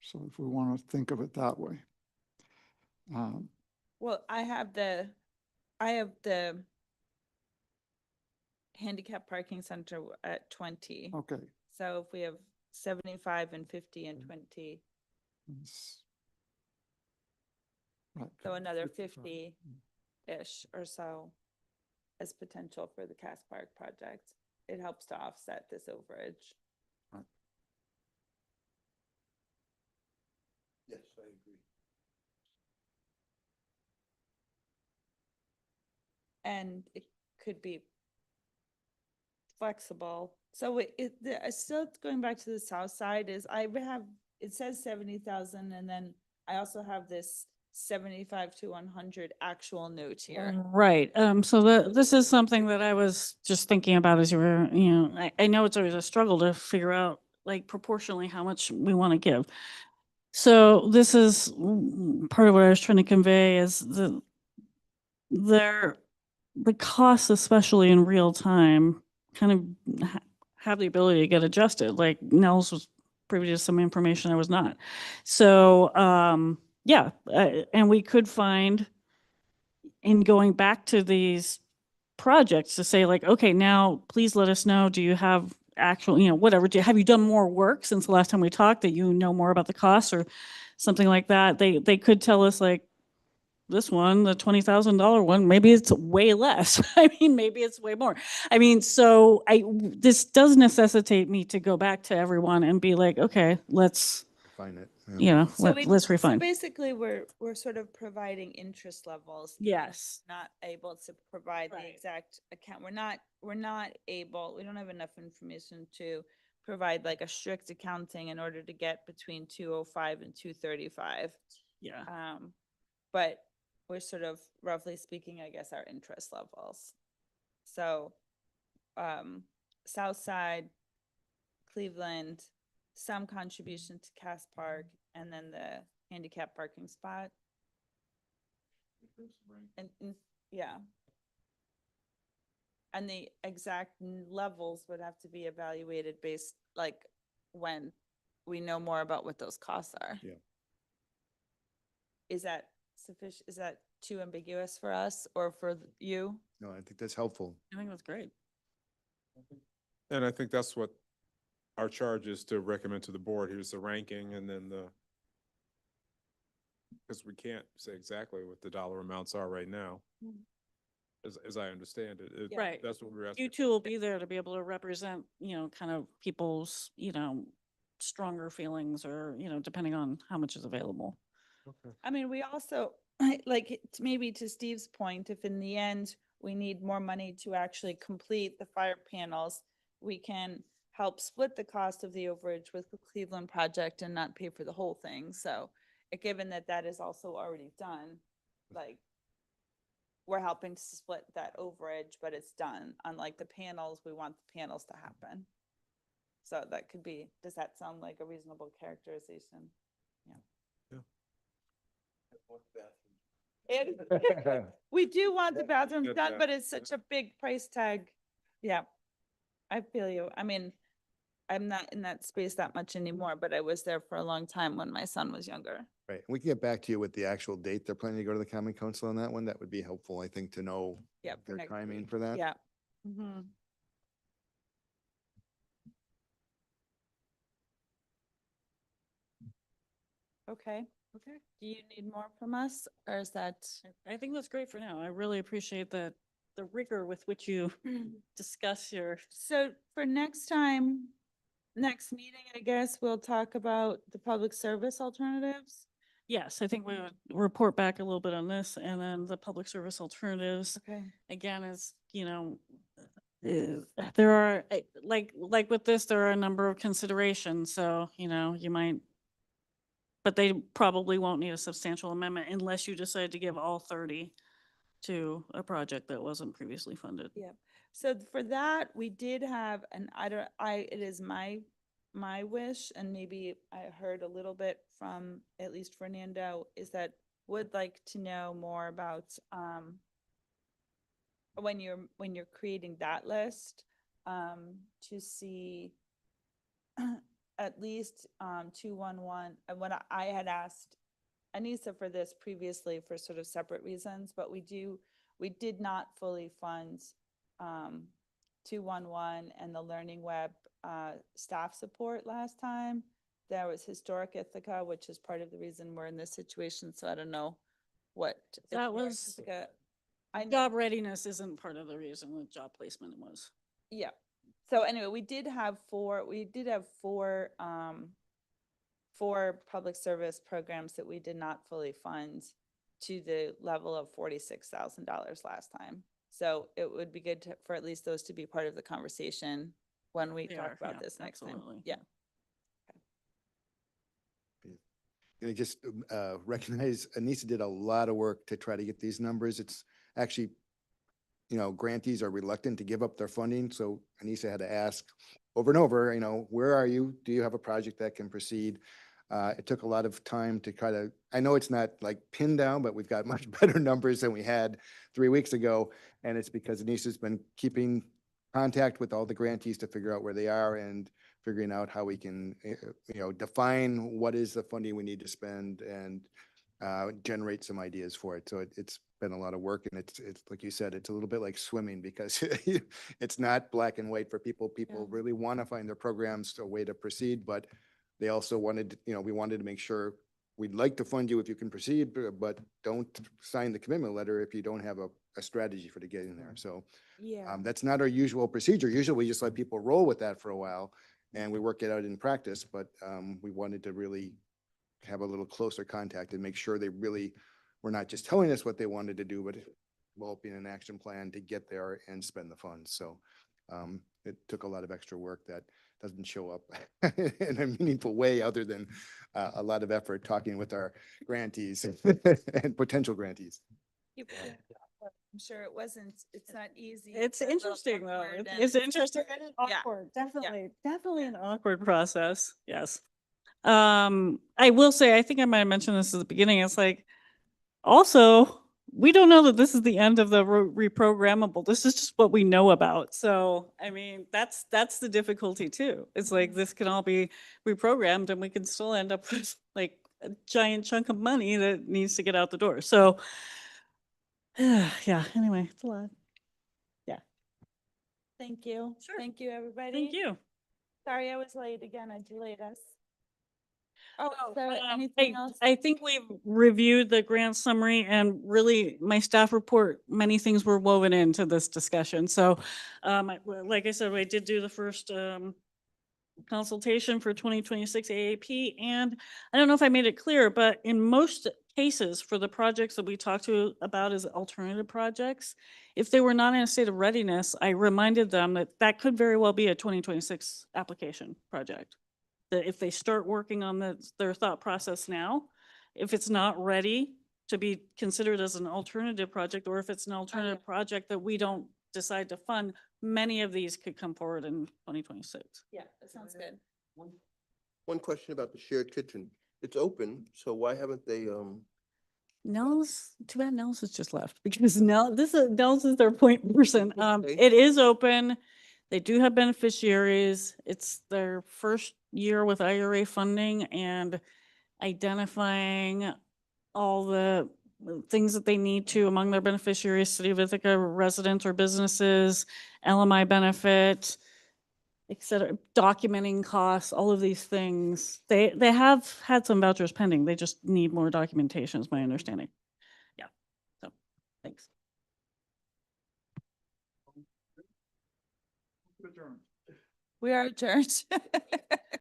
So if we want to think of it that way. well, I have the handicap parking center at 20. Okay. So if we have 75 and 50 and 20, it's- right, so another 55. 50-ish or so as potential for the Cass Park project. It helps to offset this overage. Yes, I agree. And it could be flexible. So still going back to the south side is it says 70,000 and then I also have this 75 to 100 actual note here. right. So this is something that I was just thinking about as you were, I know it's always a struggle to figure out like proportionally how much we want to give. So this is part of what I was trying to convey is the costs, especially in real time, kind of have the ability to get adjusted. Like Nels was privy to some information I was not. So, yeah, and we could find in going back to these projects to say like, okay, now please let us know, do you have actual, whatever, have you done more work since the last time we talked that you know more about the costs or something like that? They could tell us like, this one, the $20,000 one, maybe it's way less. I mean, maybe it's way more. I mean, so this does necessitate me to go back to everyone and be like, okay, let's, Find it. yeah. you know, So we- let's so refine. basically, we're sort of providing interest levels. Yes. Not able to provide the Right. exact account. We're not able, we don't have enough information to provide like a strict accounting in order to get between 205 and 235. Yeah. But we're sort of roughly speaking, I guess, our interest levels. So, South Side, Cleveland, some contribution to Cass Park, and then the handicap parking spot. And yeah. And the exact levels would have to be evaluated based, like, when we know more about what those costs are. Yeah. Is that sufficient? Is that too ambiguous for us or for you? No, I think that's helpful. I think that's great. And I think that's what our charge is to recommend to the board. Here's the ranking and then because we can't say exactly what the dollar amounts are right now. Mhm. As I understand it. Yeah. Right. That's what we're asking. You two will be there to be able to represent, you know, kind of people's, you know, stronger feelings or, you know, depending on how much is available. Okay. I mean, we also, like, maybe to Steve's point, if in the end we need more money to actually complete the fire panels, we can help split the cost of the overage with the Cleveland project and not pay for the whole thing. So, given that that is also already done, like, we're helping to split that overage, but it's done. Unlike the panels, we want the panels to happen. So that could be, does that sound like a reasonable characterization? It- We do want the bathrooms Get done, that. but it's such a big price tag. Yeah. I feel you. I mean, I'm not in that space that much anymore, but I was there for a long time when my son was younger. Right. We can get back to you with the actual date they're planning to go to the common council on that one. That would be helpful, I think, to know Yeah. for their next timing week. for that. Yeah. Mhm. Okay. Okay. Do you need more from us or is that? I think that's great for now. I really appreciate the rigor with which you discuss your, So for next time, next meeting, I guess we'll talk about the public service alternatives. yes, I think we would report back a little bit on this and then the public service alternatives. Okay. Again, is, you know, there are, like with this, there are a number of considerations. So, you know, you might, but they probably won't need a substantial amendment unless you decide to give all 30 to a project that wasn't previously funded. Yeah. So for that, we did have, and it is my wish, and maybe I heard a little bit from at least Fernando, is that would like to know more about, when you're creating that list, to see at least, 211, and what I had asked Anissa for this previously for sort of separate reasons, but we did not fully fund 211 and the Learning Web staff support last time. There was Historic Ithaca, which is part of the reason we're in this situation, so I don't know what. That Historic was- Ithaca- I know, Job readiness isn't part of the reason the job placement was. yeah. So anyway, we did have four public service programs that we did not fully fund to the level of $46,000 last time. So it would be good for at least those to be part of the conversation when we They talk are, about yeah, this next time. absolutely. Yeah. I just recognize Anissa did a lot of work to try to get these numbers. It's actually, you know, grantees are reluctant to give up their funding. So Anissa had to ask over and over, you know, where are you? Do you have a project that can proceed? It took a lot of time to try to, I know it's not like pinned down, but we've got much better numbers than we had 3 weeks ago. And it's because Anissa's been keeping contact with all the grantees to figure out where they are and figuring out how we can, you know, define what is the funding we need to spend and generate some ideas for it. So it's been a lot of work, and it's like you said, it's a little bit like swimming because it's not black and white for people. People Yeah. really want to find their programs a way to proceed, but they also wanted, you know, we wanted to make sure we'd like to fund you if you can proceed, but don't sign the commitment letter if you don't have a strategy for to getting there. So Yeah. that's not our usual procedure. Usually we just let people roll with that for a while and we work it out in practice, but we wanted to really have a little closer contact and make sure they really were not just telling us what they wanted to do, but developing an action plan to get there and spend the funds. So it took a lot of extra work that doesn't show up in a meaningful way other than a lot of effort talking with our grantees and potential grantees. I'm sure it wasn't, it's not easy. It's a little interesting though. awkward It's and- interesting and Yeah. awkward. Definitely an awkward process. Yes. I will say, I think I might have mentioned this at the beginning. It's like, also, we don't know that this is the end of the reprogrammable. This is just what we know about. So, I mean, that's the difficulty too. It's like this can all be reprogrammed and we can still end up with like a giant chunk of money that needs to get out the door. So, yeah, anyway, it's a lot. Thank you. Sure. Thank you, everybody. Thank you. Sorry I was late again. I delayed us. Oh, Oh, so um, anything else? I think we've reviewed the grant summary and really my staff report, many things were woven into this discussion. So, like I said, I did do the first, consultation for 2026 AAP. And I don't know if I made it clear, but in most cases for the projects that we talked to about as alternative projects, if they were not in a state of readiness, I reminded them that that could very well be a 2026 application project. That if they start working on their thought process now, if it's not ready to be considered as an alternative project, or if it's an alternative project that we don't decide to fund, many of these could come forward in 2026. Yeah, that sounds good. One question about the shared kitchen. It's open, so why haven't they, Nels, too bad Nels has just left because Nels is their point person. Okay. It is open. They do have beneficiaries. It's their first year with IURA funding and identifying all the things that they need to among their beneficiaries, City of Ithaca residents or businesses, LMI benefit, et cetera, documenting costs, all of these things. They have had some vouchers pending. They just need more documentation is my understanding. Yeah, so, thanks. Adjourned. We are adjourned.